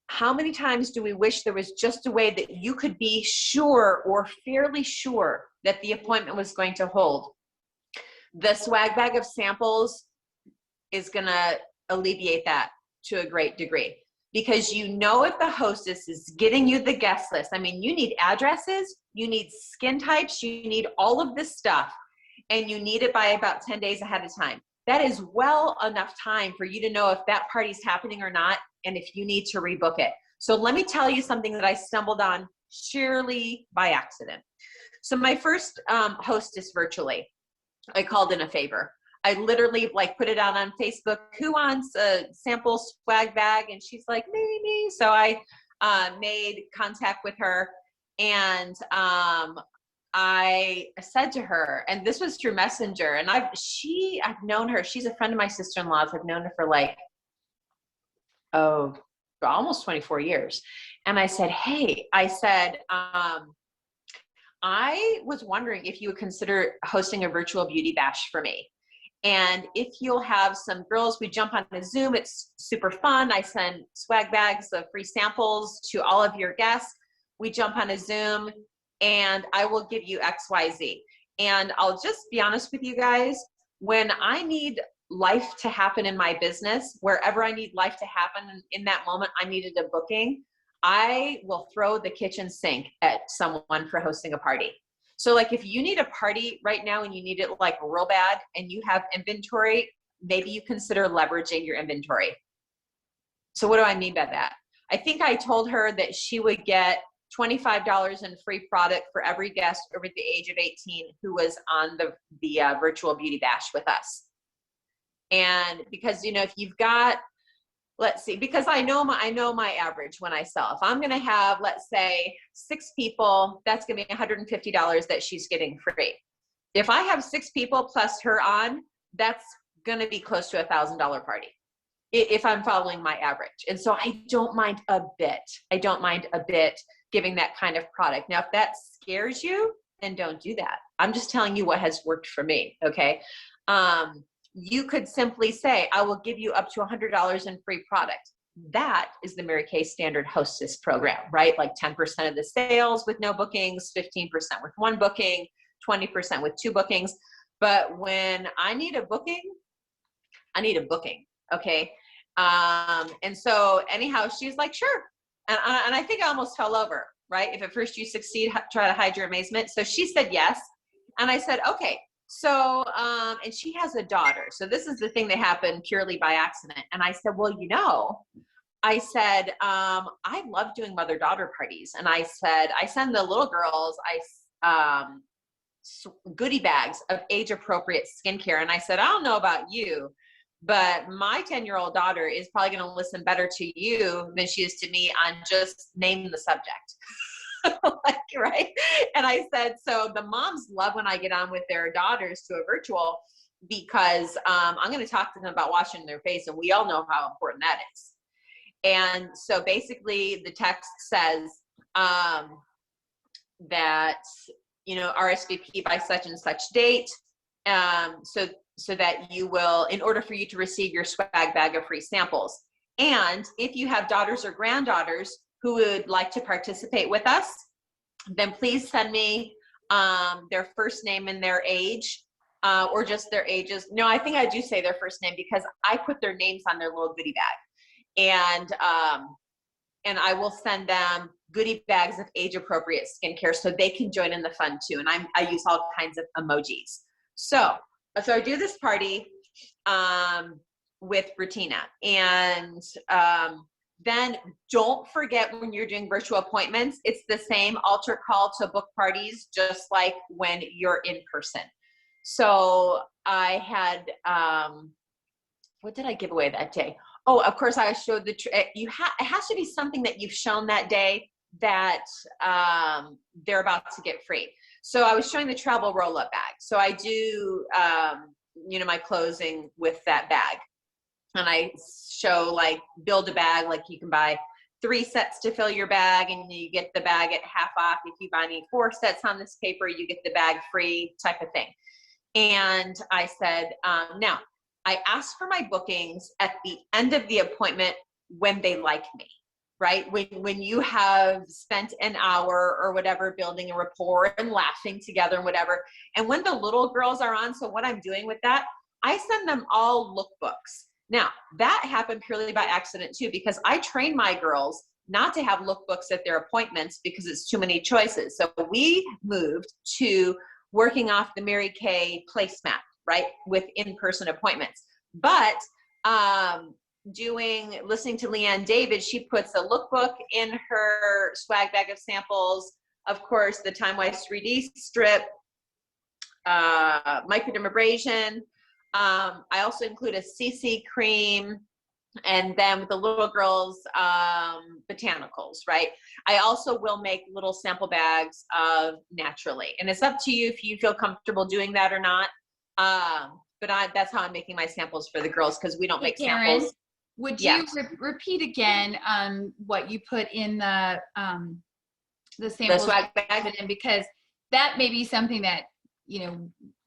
how many times do we wish there was just a way that you could be sure or fairly sure that the appointment was going to hold? The swag bag of samples is going to alleviate that to a great degree, because if the hostess is getting you the guest list, I mean, you need addresses, you need skin types, you need all of this stuff, and you need it by about 10 days ahead of time. That is well enough time for you to know if that party's happening or not, and if you need to rebook it. So let me tell you something that I stumbled on sheerly by accident. So my first hostess virtually, I called in a favor. I literally put it out on Facebook, who wants a sample swag bag? And she's like, me. So I made contact with her, and I said to her, and this was through Messenger, and I've known her. She's a friend of my sister-in-law's. I've known her for almost 24 years. And I said, hey, I was wondering if you would consider hosting a virtual beauty bash for me. And if you'll have some girls, we jump on a Zoom. It's super fun. I send swag bags of free samples to all of your guests. We jump on a Zoom, and I will give you XYZ. And I'll just be honest with you guys, when I need life to happen in my business, wherever I need life to happen in that moment, I needed a booking, I will throw the kitchen sink at someone for hosting a party. So if you need a party right now and you need it real bad and you have inventory, maybe you consider leveraging your inventory. So what do I mean by that? I think I told her that she would get $25 in free product for every guest over the age of 18 who was on the virtual beauty bash with us. And because, if you've got, let's see, because I know my average when I sell. If I'm going to have, let's say, 6 people, that's going to be $150 that she's getting free. If I have 6 people plus her on, that's going to be close to $1,000 party if I'm following my average. And so I don't mind a bit. Giving that kind of product. Now, if that scares you, then don't do that. I'm just telling you what has worked for me. Okay. You could simply say, I will give you up to $100 in free product. That is the Mary Kay Standard Hostess program, right? Like 10% of the sales with no bookings, 15% with 1 booking, 20% with 2 bookings. But when I need a booking, I need a booking. Okay. And so anyhow, she's like, sure. And I think I almost fell over, right? If at first you succeed, try to hide your amazement. So she said yes. And I said, okay. So, and she has a daughter. So this is the thing that happened purely by accident. And I said, well, I love doing mother-daughter parties. And I said, I send the little girls, goodie bags of age-appropriate skincare. And I said, I don't know about you, but my 10-year-old daughter is probably going to listen better to you than she is to me on just name the subject. Right? And I said, so the moms love when I get on with their daughters to a virtual because I'm going to talk to them about washing their face. And we all know how important that is. And so basically the text says that, RSVP by such and such date. So that you will, in order for you to receive your swag bag of free samples. And if you have daughters or granddaughters who would like to participate with us, then please send me their first name and their age, or just their ages. No, I think I do say their first name because I put their names on their little goodie bag. And I will send them goodie bags of age-appropriate skincare so they can join in the fun too. And I use all kinds of emojis. So I do this party with Bertina, and then don't forget when you're doing virtual appointments, it's the same altar call to book parties, just like when you're in person. So I had, what did I give away that day? Oh, of course I showed it has to be something that you've shown that day that they're about to get free. So I was showing the travel roll-up bag. So I do, my closing with that bag. And I show build a bag, you can buy 3 sets to fill your bag and you get the bag at half off. If you buy 4 sets on this paper, you get the bag free type of thing. And I said, now I ask for my bookings at the end of the appointment when they like me. Right? When you have spent an hour or whatever building a rapport and laughing together and whatever. And when the little girls are on, so what I'm doing with that, I send them all lookbooks. Now, that happened purely by accident too, because I train my girls not to have lookbooks at their appointments because it's too many choices. So we moved to working off the Mary Kay placemat, right? With in-person appointments. But, listening to Leanne David, she puts a lookbook in her swag bag of samples. Of course, the TimeWise 3D strip, microdermabrasion. I also include a CC cream, and then with the little girls, botanicals, right? I also will make little sample bags of Naturally, and it's up to you if you feel comfortable doing that or not. But that's how I'm making my samples for the girls because we don't make samples. Would you repeat again what you put in the samples? The swag bag? Because that may be something that,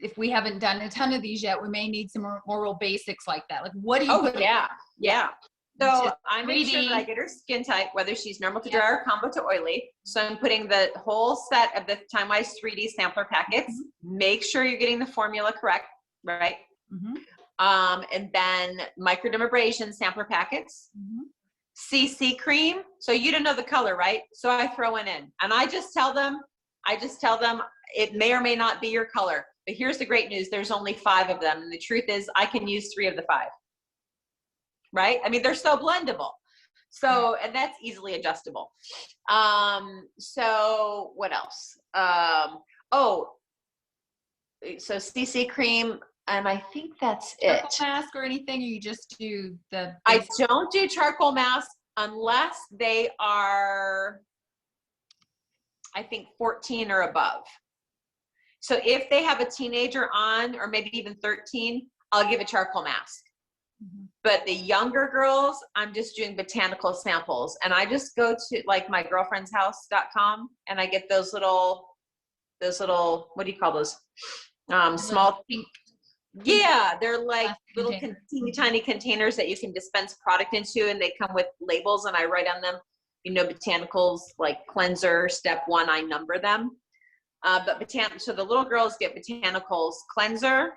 if we haven't done a ton of these yet, we may need some more real basics like that. What do you put? Yeah. So I make sure that I get her skin type, whether she's normal to dry or combo to oily. So I'm putting the whole set of the TimeWise 3D sampler packets. Mm-hmm. Make sure you're getting the formula correct, right? Mm-hmm. And then microdermabrasion sampler packets, CC cream. So you don't know the color, right? So I throw it in and I just tell them it may or may not be your color, but here's the great news. There's only 5 of them. And the truth is I can use 3 of the 5, right? I mean, they're so blendable. So, and that's easily adjustable. So what else? Oh, so CC cream, and I think that's it. Charcoal mask or anything, or you just do the I basic? don't do charcoal masks unless they are, I think, 14 or above. So if they have a teenager on, or maybe even 13, I'll give a charcoal mask. But the younger girls, I'm just doing botanical samples, and I just go to like my girlfriend's house.com, and I get those little, what do you call those? Small pink. Yeah, they're like little teeny tiny containers that you can dispense product into, and they come with labels, and I write on them, you know, botanicals like cleanser, step 1, I number them. But so the little girls get botanicals, cleanser,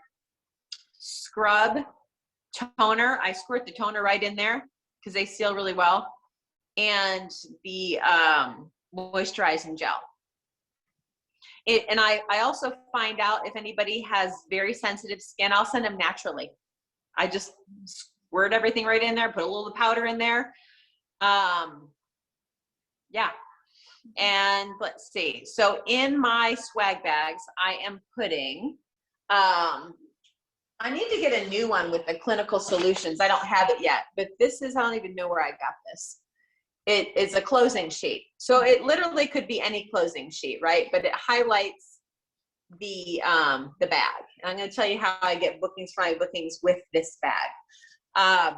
scrub, toner. I squirt the toner right in there because they seal really well, and the moisturizing gel. And I also find out if anybody has very sensitive skin, I'll send them naturally. I just squirt everything right in there, put a little powder in there. Yeah. And let's see. So in my swag bags, I am putting, I need to get a new one with the clinical solutions. I don't have it yet, but this is, I don't even know where I got this. It is a closing sheet. So it literally could be any closing sheet, right? But it highlights the bag. And I'm going to tell you how I get bookings for my bookings with this bag.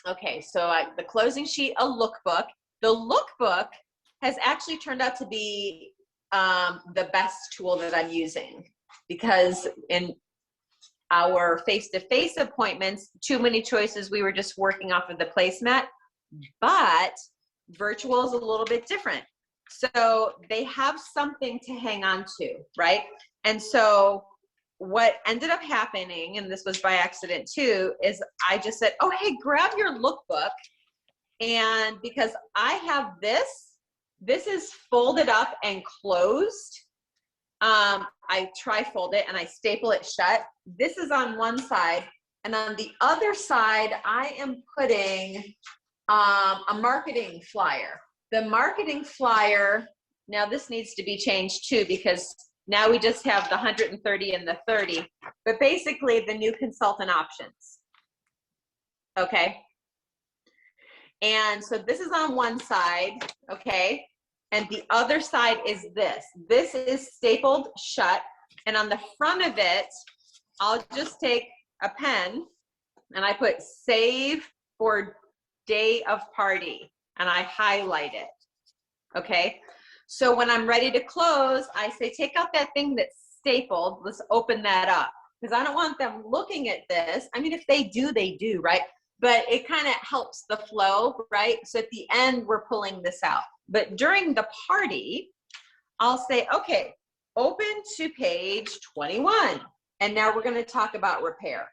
Okay, so the closing sheet, a lookbook. The lookbook has actually turned out to be the best tool that I'm using, because in our face-to-face appointments, too many choices, we were just working off of the placemat, but virtual is a little bit different. So they have something to hang on to, right? And so what ended up happening, and this was by accident too, is I just said, oh, hey, grab your lookbook. And because I have this is folded up and closed. I tri-fold it and I staple it shut. This is on one side, and on the other side, I am putting a marketing flyer. The marketing flyer, now this needs to be changed too, because now we just have the 130 and the 30, but basically the new consultant options. Okay. And so this is on one side, okay? And the other side is this. This is stapled shut. And on the front of it, I'll just take a pen and I put save for day of party, and I highlight it, okay? So when I'm ready to close, I say, take out that thing that's stapled. Let's open that up, because I don't want them looking at this. I mean, if they do, they do, right? But it kind of helps the flow, right? So at the end, we're pulling this out. But during the party, I'll say, okay, open to page 21. And now we're going to talk about repair.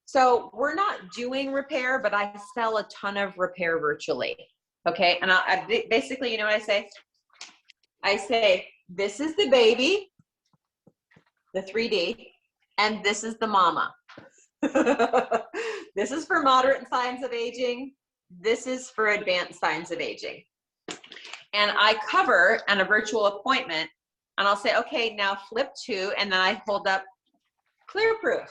So we're not doing repair, but I sell a ton of repair virtually. Okay. And I basically, you know what I say? I say, this is the baby, the 3D, and this is the mama. This is for moderate signs of aging. This is for advanced signs of aging. And I cover on a virtual appointment, and I'll say, okay, now flip to, and then I hold up clear proof.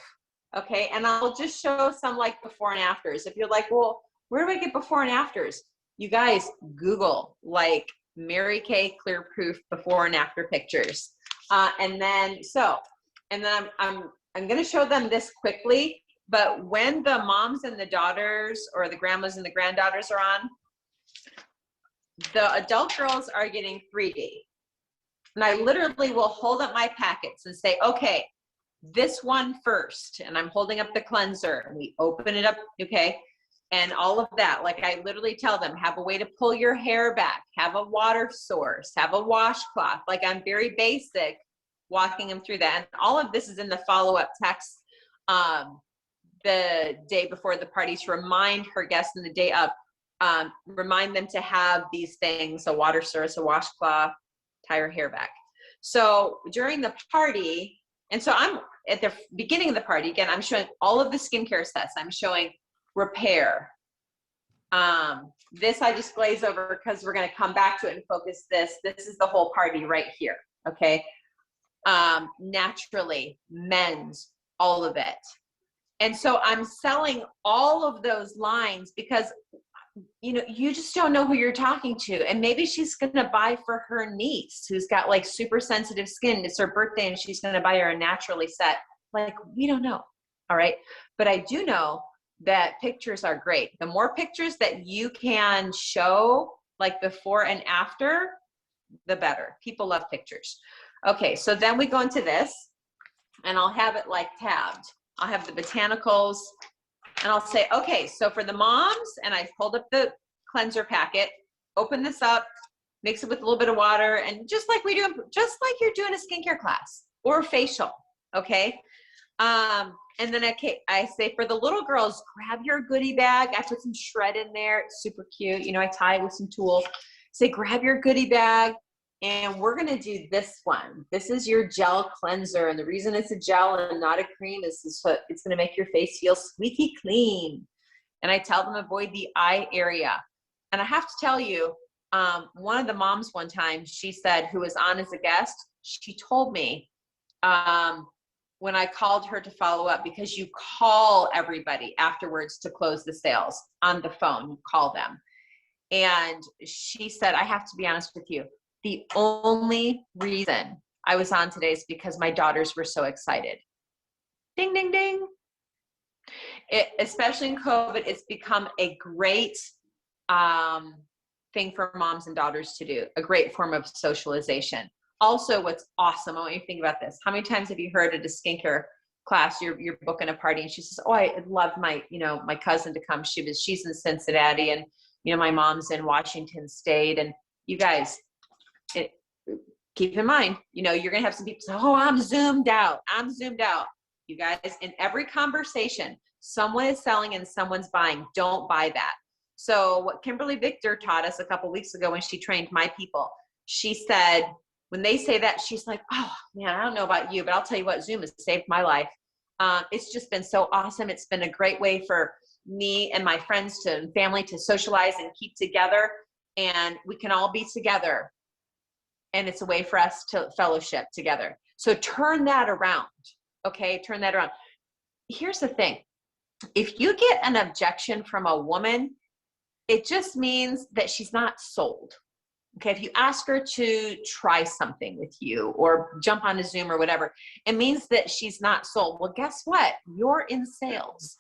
Okay. And I'll just show some like before and afters. If you're like, well, where do I get before and afters? You guys Google like Mary Kay clear proof before and after pictures. And then I'm going to show them this quickly, but when the moms and the daughters, or the grandmas and the granddaughters are on, the adult girls are getting 3D. And I literally will hold up my packets and say, okay, this one first. And I'm holding up the cleanser, and we open it up, okay? And all of that, like I literally tell them, have a way to pull your hair back, have a water source, have a washcloth. Like I'm very basic, walking them through that. And all of this is in the follow-up text the day before the party, to remind her guests in the day up, remind them to have these things, a water source, a washcloth, tie her hair back. So during the party, and so I'm at the beginning of the party, again, I'm showing all of the skincare sets. I'm showing repair, This I just glaze over because we're going to come back to it and focus this. This is the whole party right here. Okay. Naturally, men's, all of it. And so I'm selling all of those lines because, you know, you just don't know who you're talking to. And maybe she's going to buy for her niece who's got like super sensitive skin. It's her birthday and she's going to buy her a naturally set. Like, we don't know. All right. But I do know that pictures are great. The more pictures that you can show, like before and after, the better. People love pictures. Okay. So then we go into this and I'll have it like tabbed. I'll have the botanicals and I'll say, okay, so for the moms, and I pulled up the cleanser packet, open this up, mix it with a little bit of water, and just like we do, just like you're doing a skincare class or facial, okay? And then I say for the little girls, grab your goodie bag. I put some shred in there. It's super cute. You know, I tie it with some tools. Say, grab your goodie bag. And we're going to do this one. This is your gel cleanser. And the reason it's a gel and not a cream is so it's going to make your face feel squeaky clean. And I tell them avoid the eye area. And I have to tell you, one of the moms one time, she said, who was on as a guest, she told me when I called her to follow up, because you call everybody afterwards to close the sales on the phone, you call them. And she said, I have to be honest with you. The only reason I was on today is because my daughters were so excited. Ding, ding, ding. Especially in COVID, it's become a great thing for moms and daughters to do, a great form of socialization. Also, what's awesome, I want you to think about this. How many times have you heard at a skincare class, you're booking a party and she says, oh, I love my cousin to come. She's in Cincinnati and, you know, my mom's in Washington State. And you guys, keep in mind, you know, you're going to have some people say, oh, I'm zoomed out. You guys, in every conversation, someone is selling and someone's buying. Don't buy that. So what Kimberly Victor taught us a couple weeks ago when she trained my people, she said, when they say that, she's like, oh man, I don't know about you, but I'll tell you what, Zoom has saved my life. It's just been so awesome. It's been a great way for me and my friends and family to socialize and keep together. And we can all be together. And it's a way for us to fellowship together. So turn that around, okay? Turn that around. Here's the thing. If you get an objection from a woman, it just means that she's not sold, okay? If you ask her to try something with you or jump on a Zoom or whatever, it means that she's not sold. Well, guess what? You're in sales.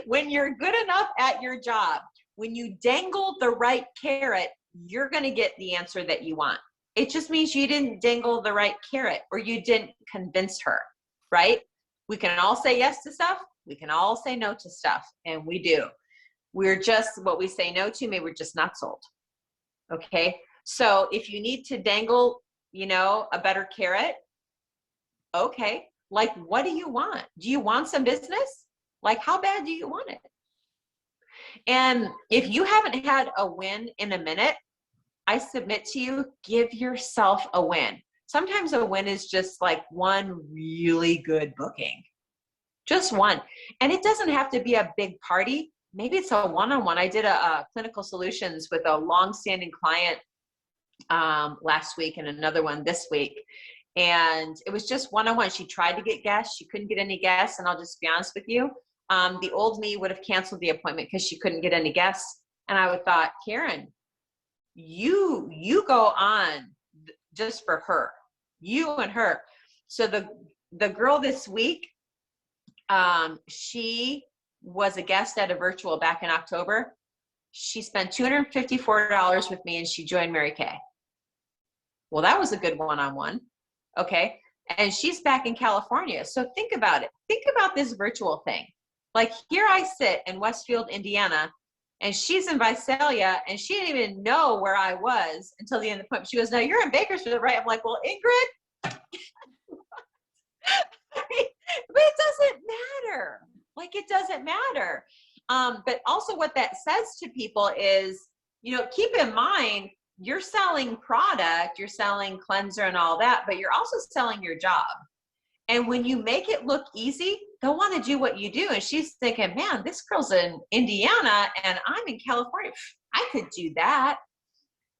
When you're good enough at your job, when you dangle the right carrot, you're going to get the answer that you want. It just means you didn't dangle the right carrot or you didn't convince her, right? We can all say yes to stuff. We can all say no to stuff. And we do. We're just what we say no to, maybe we're just not sold. Okay. So if you need to dangle, you know, a better carrot, okay. Like, what do you want? Do you want some business? Like, how bad do you want it? And if you haven't had a win in a minute, I submit to you, give yourself a win. Sometimes a win is just like one really good booking. Just one. And it doesn't have to be a big party. Maybe it's a one-on-one. I did a clinical solutions with a long-standing client last week and another one this week. And it was just one-on-one. She tried to get guests. She couldn't get any guests. And I'll just be honest with you. The old me would have canceled the appointment because she couldn't get any guests. And I would thought, Karen, you go on just for her, you and her. So the girl this week, she was a guest at a virtual back in October. She spent $254 with me and she joined Mary Kay. Well, that was a good one-on-one. Okay. And she's back in California. So think about it. Think about this virtual thing. Like here I sit in Westfield, Indiana, and she's in Visalia, and she didn't even know where I was until the end of the appointment. She goes, no, you're in Bakersfield, right? I'm like, well, Ingrid, but it doesn't matter. Like, it doesn't matter. But also what that says to people is, you know, keep in mind, you're selling product, you're selling cleanser and all that, but you're also selling your job. And when you make it look easy, they'll want to do what you do. And she's thinking, man, this girl's in Indiana and I'm in California. I could do that.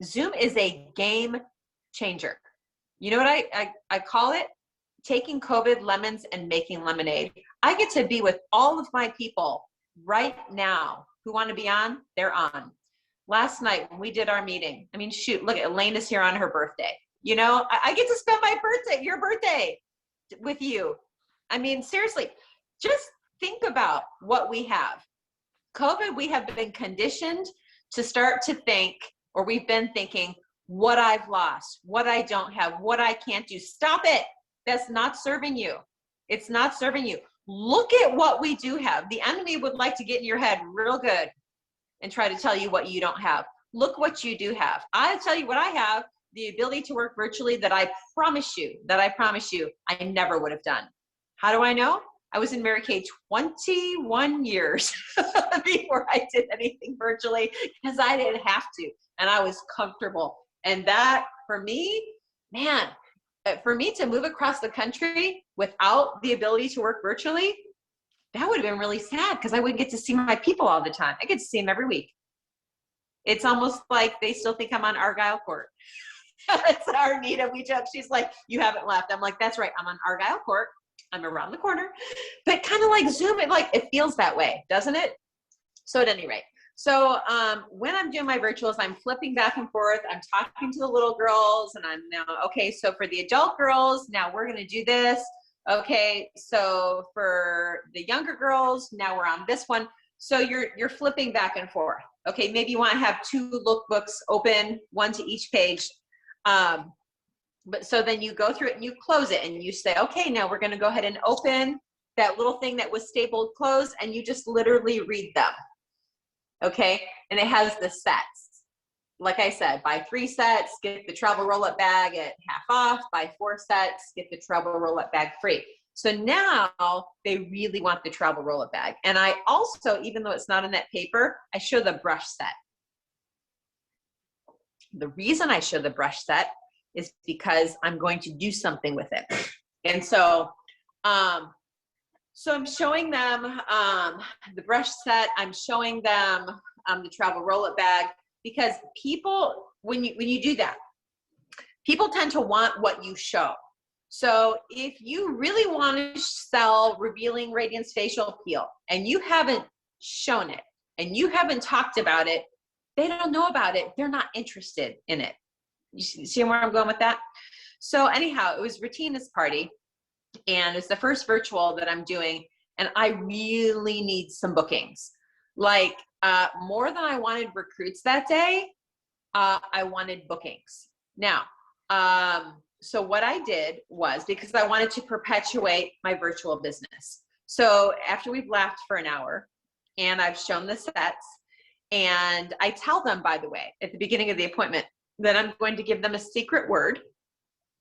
Zoom is a game changer. You know what I call it? Taking COVID lemons and making lemonade. I get to be with all of my people right now who want to be on, they're on. Last night when we did our meeting, I mean, shoot, look, Elena's here on her birthday. You know, I get to spend my birthday, your birthday with you. I mean, seriously, just think about what we have. COVID, we have been conditioned to start to think, or we've been thinking, what I've lost, what I don't have, what I can't do. Stop it. That's not serving you. It's not serving you. Look at what we do have. The enemy would like to get in your head real good and try to tell you what you don't have. Look what you do have. I'll tell you what I have, the ability to work virtually that I promise you, I never would have done. How do I know? I was in Mary Kay 21 years before I did anything virtually because I didn't have to, and I was comfortable. And that, for me, man, for me to move across the country without the ability to work virtually, that would have been really sad because I wouldn't get to see my people all the time. I get to see them every week. It's almost like they still think I'm on Argyle Court. That's Arnita. We joke. She's like, you haven't left. I'm like, that's right. I'm on Argyle Court. I'm around the corner. But kind of like Zoom, it feels that way, doesn't it? So at any rate, so when I'm doing my virtuals, I'm flipping back and forth. I'm talking to the little girls and I'm now, okay, so for the adult girls, now we're going to do this. Okay, so for the younger girls, now we're on this one. So you're flipping back and forth. Okay, maybe you want to have 2 lookbooks open, 1 to each page. But so then you go through it and you close it and you say, okay, now we're going to go ahead and open that little thing that was stapled closed, and you just literally read them. Okay, and it has the sets. Like I said, buy 3 sets, get the travel roll-up bag at half off. Buy 4 sets, get the travel roll-up bag free. So now they really want the travel roll-up bag. And I also, even though it's not in that paper, I show the brush set. The reason I show the brush set is because I'm going to do something with it. And so, so I'm showing them the brush set. I'm showing them the travel roll-up bag, because people, when you do that, people tend to want what you show. So if you really want to sell Revealing Radiance Facial Peel and you haven't shown it and you haven't talked about it, they don't know about it. They're not interested in it. You see where I'm going with that? So anyhow, it was Retina's party, and it's the first virtual that I'm doing, and I really need some bookings. Like more than I wanted recruits that day, I wanted bookings. Now, so what I did was, because I wanted to perpetuate my virtual business. So after we've laughed for an hour and I've shown the sets, and I tell them, by the way, at the beginning of the appointment, that I'm going to give them a secret word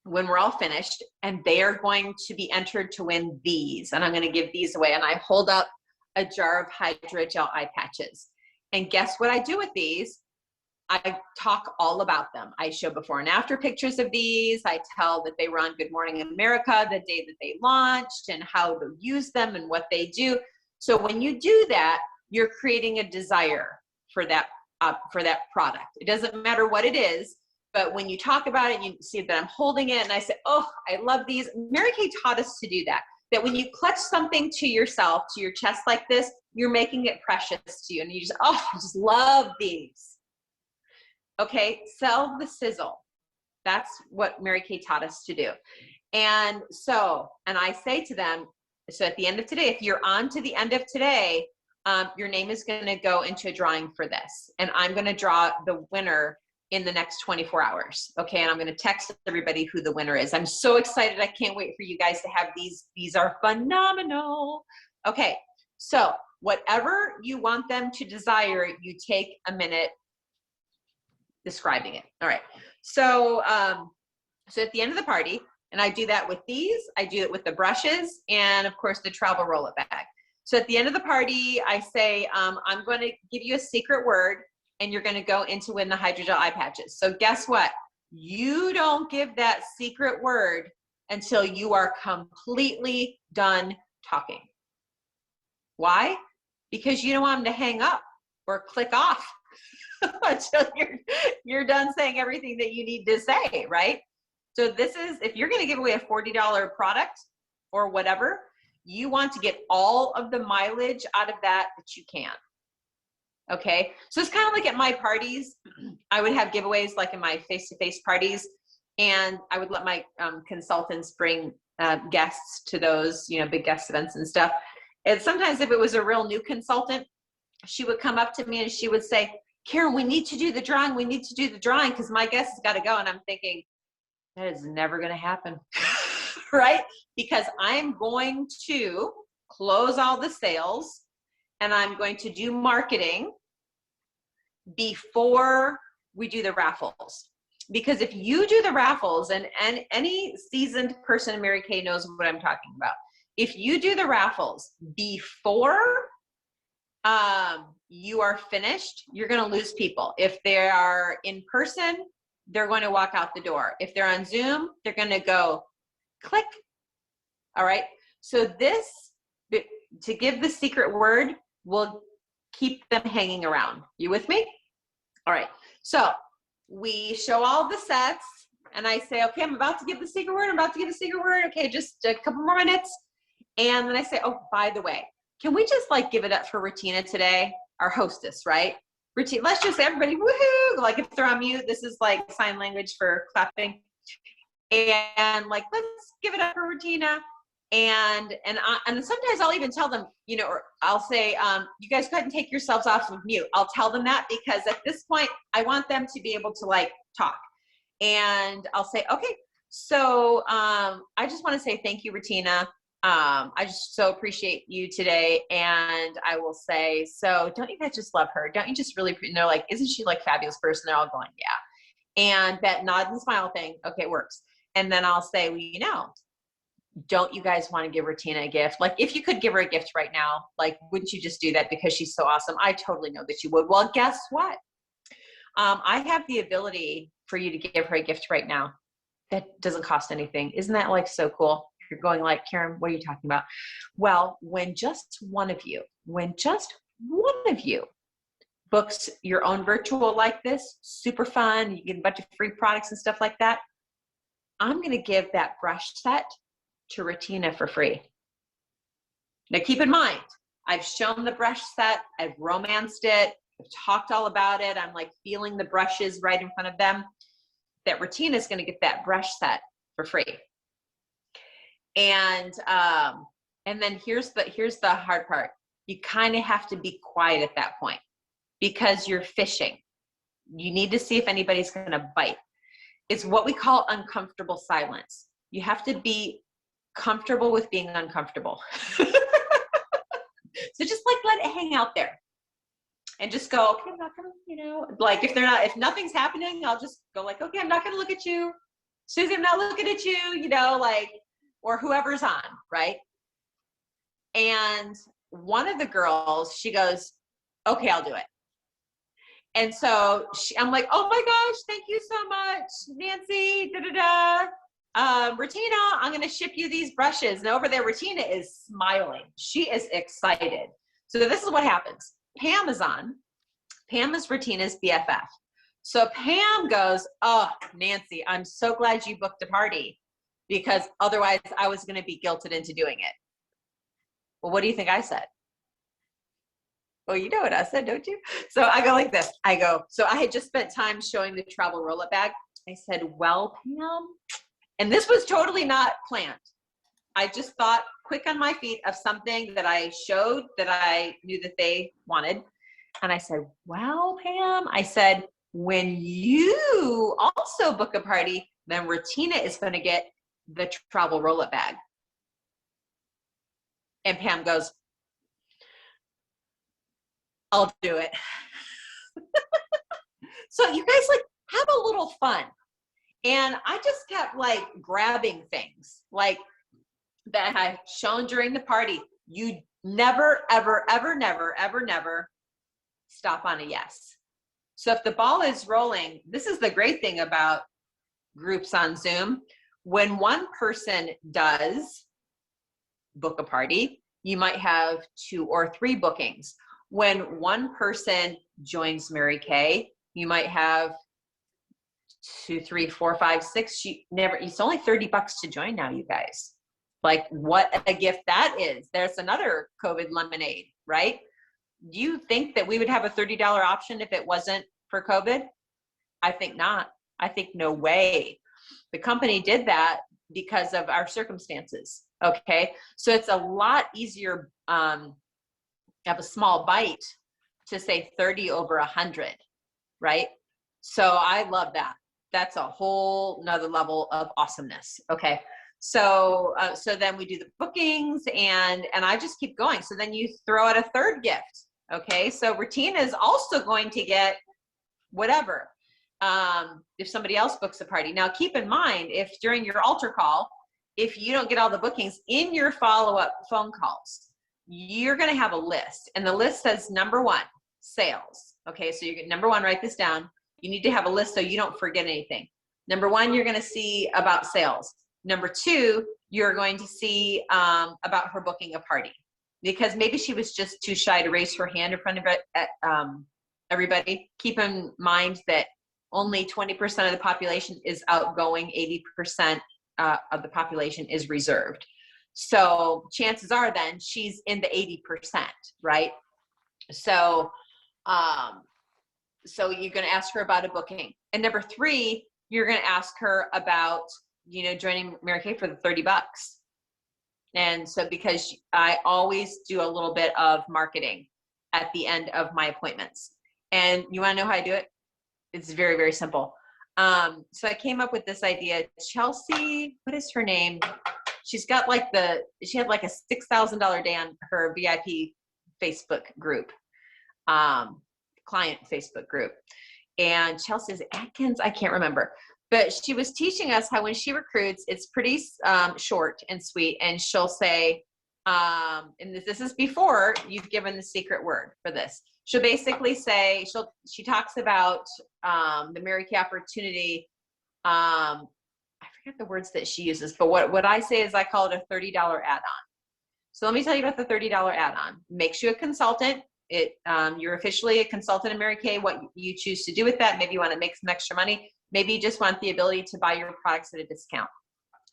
when we're all finished, and they are going to be entered to win these. And I'm going to give these away. And I hold up a jar of Hydrogel Eye Patches. And guess what I do with these? I talk all about them. I show before and after pictures of these. I tell that they were on Good Morning America the day that they launched and how to use them and what they do. So when you do that, you're creating a desire for that product. It doesn't matter what it is, but when you talk about it, you see that I'm holding it and I say, oh, I love these. Mary Kay taught us to do that. That when you clutch something to yourself, to your chest like this, you're making it precious to you. And you just, oh, I just love these. Okay, sell the sizzle. That's what Mary Kay taught us to do. And so, and I say to them, so at the end of today, if you're on to the end of today, your name is going to go into a drawing for this. And I'm going to draw the winner in the next 24 hours. Okay, and I'm going to text everybody who the winner is. I'm so excited. I can't wait for you guys to have these. These are phenomenal. Okay, so whatever you want them to desire, you take a minute describing it. All right. So, so at the end of the party, and I do that with these, I do it with the brushes, and of course the travel roll-up bag. So at the end of the party, I say, I'm going to give you a secret word, and you're going to go in to win the Hydrogel Eye Patches. So guess what? You don't give that secret word until you are completely done talking. Why? Because you don't want them to hang up or click off until you're done saying everything that you need to say, right? So this is, if you're going to give away a $40 product or whatever, you want to get all of the mileage out of that you can. Okay, so it's kind of like at my parties, I would have giveaways like in my face-to-face parties, and I would let my consultants bring guests to those, you know, big guest events and stuff. And sometimes if it was a real new consultant, she would come up to me and she would say, Karen, we need to do the drawing. We need to do the drawing because my guest has got to go. And I'm thinking, that is never going to happen, right? Because I'm going to close all the sales and I'm going to do marketing before we do the raffles. Because if you do the raffles, and any seasoned person in Mary Kay knows what I'm talking about. If you do the raffles before you are finished, you're going to lose people. If they are in person, they're going to walk out the door. If they're on Zoom, they're going to go click. All right. So this, to give the secret word, will keep them hanging around. You with me? All right. So we show all the sets and I say, okay, I'm about to give the secret word. I'm about to give the secret word. Okay, just a couple more minutes. And then I say, oh, by the way, can we just like give it up for Retina today? Our hostess, right? Retina, let's just say everybody, woohoo. Like if they're on mute, this is like sign language for clapping. And like, let's give it up for Retina. And sometimes I'll even tell them, you know, or I'll say, you guys go ahead and take yourselves off of mute. I'll tell them that because at this point, I want them to be able to like talk. And I'll say, okay, so I just want to say thank you, Retina. I just so appreciate you today. And I will say, so don't you guys just love her? Don't you just really, and they're like, isn't she like a fabulous person? They're all going, yeah. And that nod and smile thing, okay, it works. And then I'll say, well, you know, don't you guys want to give Retina a gift? Like if you could give her a gift right now, like, wouldn't you just do that because she's so awesome? I totally know that you would. Well, guess what? I have the ability for you to give her a gift right now. That doesn't cost anything. Isn't that like so cool? You're going like, Karen, what are you talking about? Well, when just one of you books your own virtual like this, super fun, you get a bunch of free products and stuff like that, I'm going to give that brush set to Retina for free. Now keep in mind, I've shown the brush set, I've romanced it, I've talked all about it, I'm like feeling the brushes right in front of them, that Retina is going to get that brush set for free. And then here's the hard part. You kind of have to be quiet at that point because you're fishing. You need to see if anybody's going to bite. It's what we call uncomfortable silence. You have to be comfortable with being uncomfortable. So just like let it hang out there and just go, okay, I'm not gonna, you know, like if nothing's happening, I'll just go like, okay, I'm not gonna look at you. Susie, I'm not looking at you, you know, like, or whoever's on, right? And one of the girls, she goes, okay, I'll do it. And so I'm like, oh my gosh, thank you so much, Nancy, Retina, I'm going to ship you these brushes. And over there, Retina is smiling. She is excited. So this is what happens. Pam is on. Pam is Retina's BFF. So Pam goes, oh, Nancy, I'm so glad you booked a party because otherwise I was going to be guilted into doing it. Well, what do you think I said? Well, you know what I said, don't you? So I go like this. I go, so I had just spent time showing the travel roll-up bag. I said, well, Pam, and this was totally not planned. I just thought quick on my feet of something that I showed that I knew that they wanted. And I said, well, Pam, I said, when you also book a party, then Retina is going to get the travel roll-up bag. And Pam goes, I'll do it. So you guys like have a little fun. And I just kept like grabbing things like that I've shown during the party. You never, ever, ever, never, ever, never stop on a yes. So if the ball is rolling, this is the great thing about groups on Zoom. When one person does book a party, you might have 2 or 3 bookings. When one person joins Mary Kay, you might have 2, 3, 4, 5, 6. It's only $30 to join now, you guys. Like, what a gift that is. There's another COVID lemonade, right? Do you think that we would have a $30 option if it wasn't for COVID? I think not. I think no way. The company did that because of our circumstances. Okay. So it's a lot easier, have a small bite to say 30 over 100, right? So I love that. That's a whole nother level of awesomeness. Okay. So, so then we do the bookings and I just keep going. So then you throw out a third gift. Okay. So Retina is also going to get whatever, if somebody else books a party. Now keep in mind, if during your altar call, if you don't get all the bookings in your follow-up phone calls, you're going to have a list, and the list says number 1, sales. Okay. So you get number 1, write this down. You need to have a list so you don't forget anything. Number 1, you're going to see about sales. Number 2, you're going to see about her booking a party, because maybe she was just too shy to raise her hand in front of everybody. Keep in mind that only 20% of the population is outgoing, 80% of the population is reserved. So chances are then she's in the 80%, right? So, so you're going to ask her about a booking. And number 3, you're going to ask her about, joining Mary Kay for the $30. And so, because I always do a little bit of marketing at the end of my appointments. And you want to know how I do it? It's very, very simple. So I came up with this idea. Chelsea, what is her name? She's got she had like a $6,000 day on her VIP Facebook group, client Facebook group. And Chelsea's Atkins, I can't remember. But she was teaching us how when she recruits, it's pretty short and sweet. And she'll say, and this is before you've given the secret word for this. She'll basically say, she talks about the Mary Kay opportunity. I forget the words that she uses, but what I say is I call it a $30 add-on. So let me tell you about the $30 add-on. Makes you a consultant. You're officially a consultant in Mary Kay. What you choose to do with that, maybe you want to make some extra money. Maybe you just want the ability to buy your products at a discount.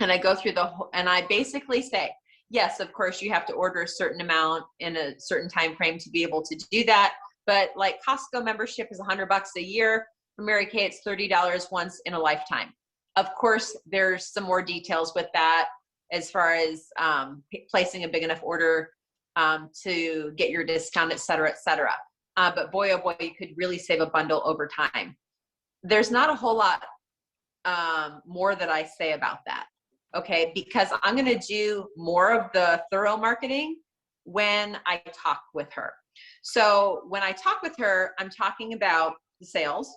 And I go through and I basically say, yes, of course, you have to order a certain amount in a certain time frame to be able to do that. But like Costco membership is $100 a year. For Mary Kay, it's $30 once in a lifetime. Of course, there's some more details with that as far as placing a big enough order to get your discount, et cetera, et cetera. But boy, oh boy, you could really save a bundle over time. There's not a whole lot more that I say about that, okay? Because I'm going to do more of the thorough marketing when I talk with her. So when I talk with her, I'm talking about the sales.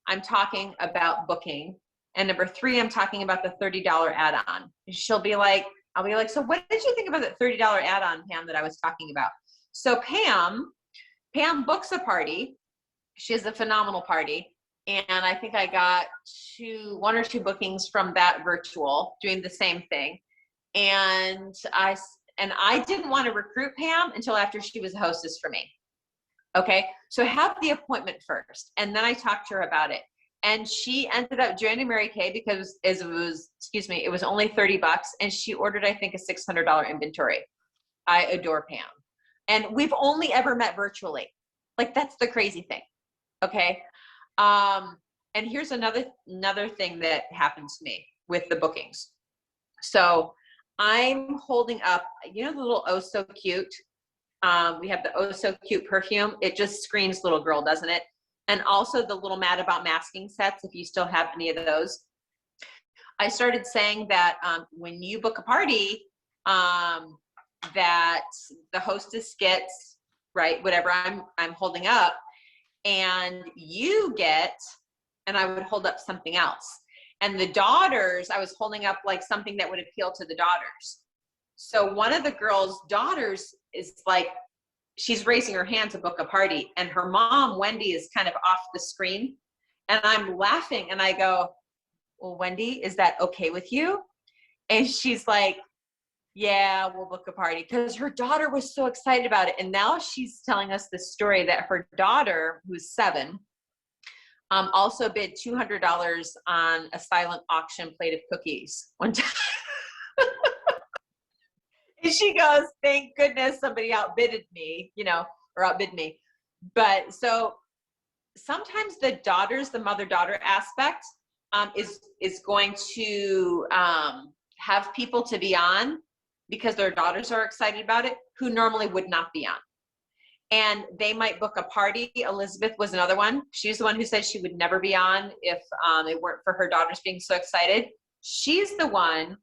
I'm talking about booking. And number 3, I'm talking about the $30 add-on. I'll be like, so what did you think about that $30 add-on, Pam, that I was talking about? So Pam books a party. She has a phenomenal party. And I think I got 1 or 2 bookings from that virtual doing the same thing. And I didn't want to recruit Pam until after she was a hostess for me. Okay. So have the appointment first. And then I talked to her about it. And she ended up joining Mary Kay because it was only $30, and she ordered, I think, a $600 inventory. I adore Pam. And we've only ever met virtually. Like, that's the crazy thing. Okay. And here's another thing that happened to me with the bookings. So I'm holding up, the little Oh So Cute. We have the Oh So Cute perfume. It just screams little girl, doesn't it? And also the little Mad About Masking sets, if you still have any of those. I started saying that when you book a party, that the hostess gets, right, whatever I'm holding up, and you get, and I would hold up something else. And the daughters, I was holding up like something that would appeal to the daughters. So one of the girls' daughters is like, she's raising her hand to book a party, and her mom, Wendy, is kind of off the screen. And I'm laughing, and I go, well, Wendy, is that okay with you? And she's like, yeah, we'll book a party, because her daughter was so excited about it. And now she's telling us the story that her daughter, who's 7, also bid $200 on a silent auction plate of cookies one time. And she goes, thank goodness somebody outbidded me, or outbid me. But so sometimes the mother-daughter aspect is going to have people to be on because their daughters are excited about it, who normally would not be on. And they might book a party. Elizabeth was another one. She's the one who said she would never be on if it weren't for her daughters being so excited. She's the one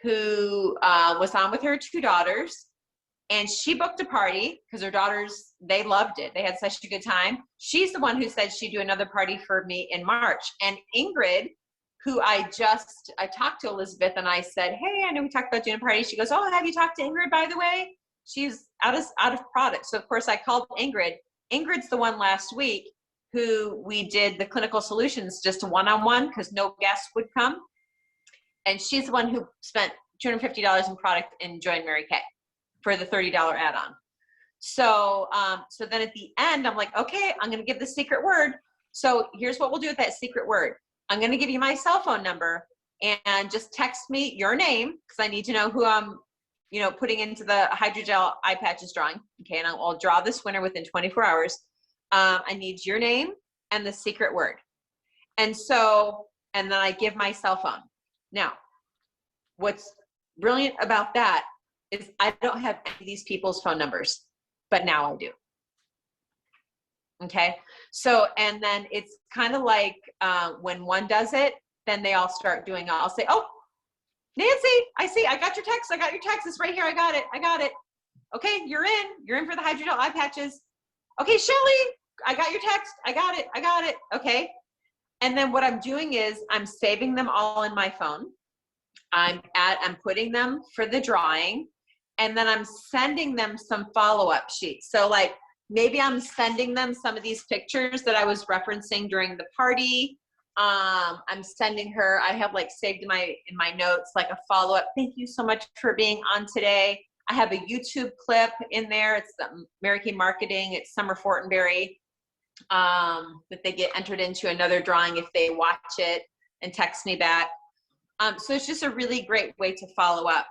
who was on with her 2 daughters, and she booked a party because her daughters, they loved it. They had such a good time. She's the one who said she'd do another party for me in March. And Ingrid, who I talked to Elizabeth and I said, hey, I know we talked about doing a party. She goes, oh, have you talked to Ingrid, by the way? She's out of product. So of course I called Ingrid. Ingrid's the one last week who we did the clinical solutions just one-on-one because no guests would come. And she's the one who spent $250 in product in Joy and Mary Kay for the $30 add-on. So then at the end, I'm like, okay, I'm going to give the secret word. So here's what we'll do with that secret word. I'm going to give you my cell phone number and just text me your name because I need to know who I'm, putting into the Hydrogel Eye Patches drawing. Okay, and I'll draw this winner within 24 hours. I need your name and the secret word. And then I give my cell phone. Now, what's brilliant about that is I don't have any of these people's phone numbers, but now I do. Okay, so, and then it's kind of like when one does it, then they all start doing it. I'll say, oh, Nancy, I got your text. It's right here. I got it. Okay, you're in for the Hydrogel Eye Patches. Okay, Shelly, I got your text. I got it. Okay. And then what I'm doing is I'm saving them all in my phone. I'm putting them for the drawing, and then I'm sending them some follow-up sheets. So like maybe I'm sending them some of these pictures that I was referencing during the party. I'm sending her, I have like saved in my notes, like a follow-up. Thank you so much for being on today. I have a YouTube clip in there. It's the Mary Kay Marketing. It's Summer Fortenberry. That they get entered into another drawing if they watch it and text me back. So it's just a really great way to follow up.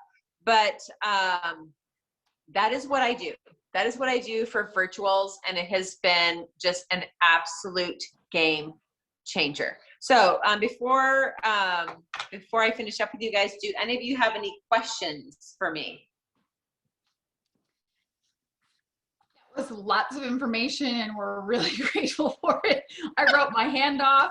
But that is what I do. That is what I do for virtuals, and it has been just an absolute game changer. So before I finish up with you guys, do any of you have any questions for me? That was lots of information, and we're really grateful for it. I wrote my hand off,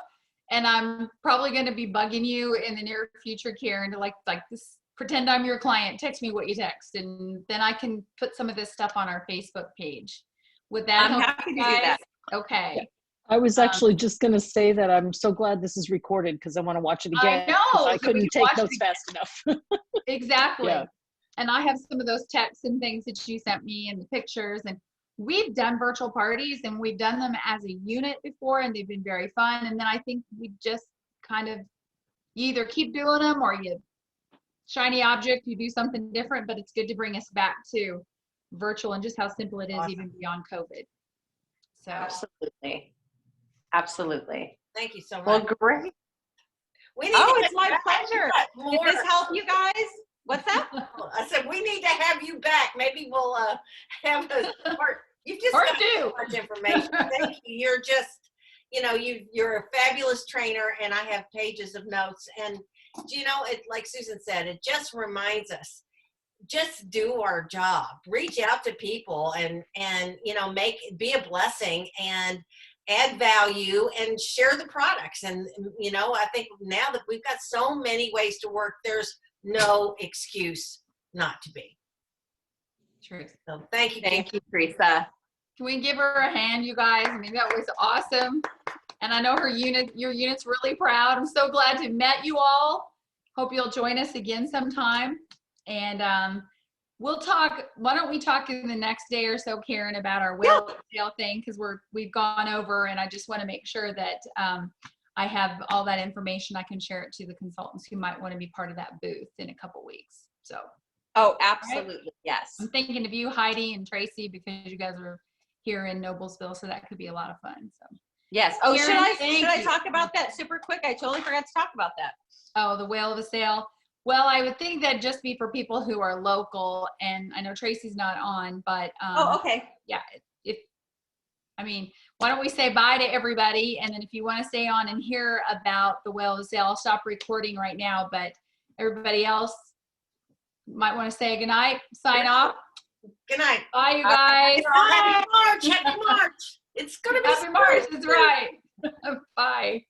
and I'm probably going to be bugging you in the near future, Karen, to like this. Pretend I'm your client. Text me what you text, and then I can put some of this stuff on our Facebook page. Would that help? I'm happy to do that. Okay. Yeah. I was actually just going to say that I'm so glad this is recorded because I want to watch it again. I know. I couldn't take notes fast enough. Exactly. Yeah. And I have some of those texts and things that you sent me and the pictures. And we've done virtual parties, and we've done them as a unit before, and they've been very fun. And then I think we just kind of, you either keep doing them or you shiny object, you do something different, but it's good to bring us back to virtual and just how simple it is even beyond COVID. So Absolutely. Thank you so much. Well, great. It's my pleasure. Did this help you guys? What's that? I said we need to have you back. Maybe we'll have a part. You've just got so much information. Thank you. You're just, you're a fabulous trainer, and I have pages of notes. And it, like Susan said, it just reminds us, just do our job. Reach out to people and be a blessing and add value and share the products. And I think now that we've got so many ways to work, there's no excuse not to be. True. So thank you. Thank you, Teresa. Can we give her a hand, you guys? I mean, that was awesome. And I know your unit's really proud. I'm so glad to have met you all. Hope you'll join us again sometime. And we'll talk, why don't we talk in the next day or so, Karen, about our whale sale thing, because we've gone over, and I just want to make sure that I have all that information. I can share it to the consultants who might want to be part of that booth in a couple weeks. So Oh, absolutely. Yes. I'm thinking of you, Heidi and Tracy, because you guys are here in Noblesville, so that could be a lot of fun. So Yes. Oh, Karen, should I you. talk about that super quick? I totally forgot to talk about that. Oh, the whale of a sale. Well, I would think that'd just be for people who are local, and I know Tracy's not on, but Oh, okay. yeah, I mean, why don't we say bye to everybody, and then if you want to stay on and hear about the whale of a sale, I'll stop recording right now, but everybody else might want to say goodnight, sign off. Good night. Bye, you guys. Happy March. Happy March. It's going to be Happy March, that's right. Bye.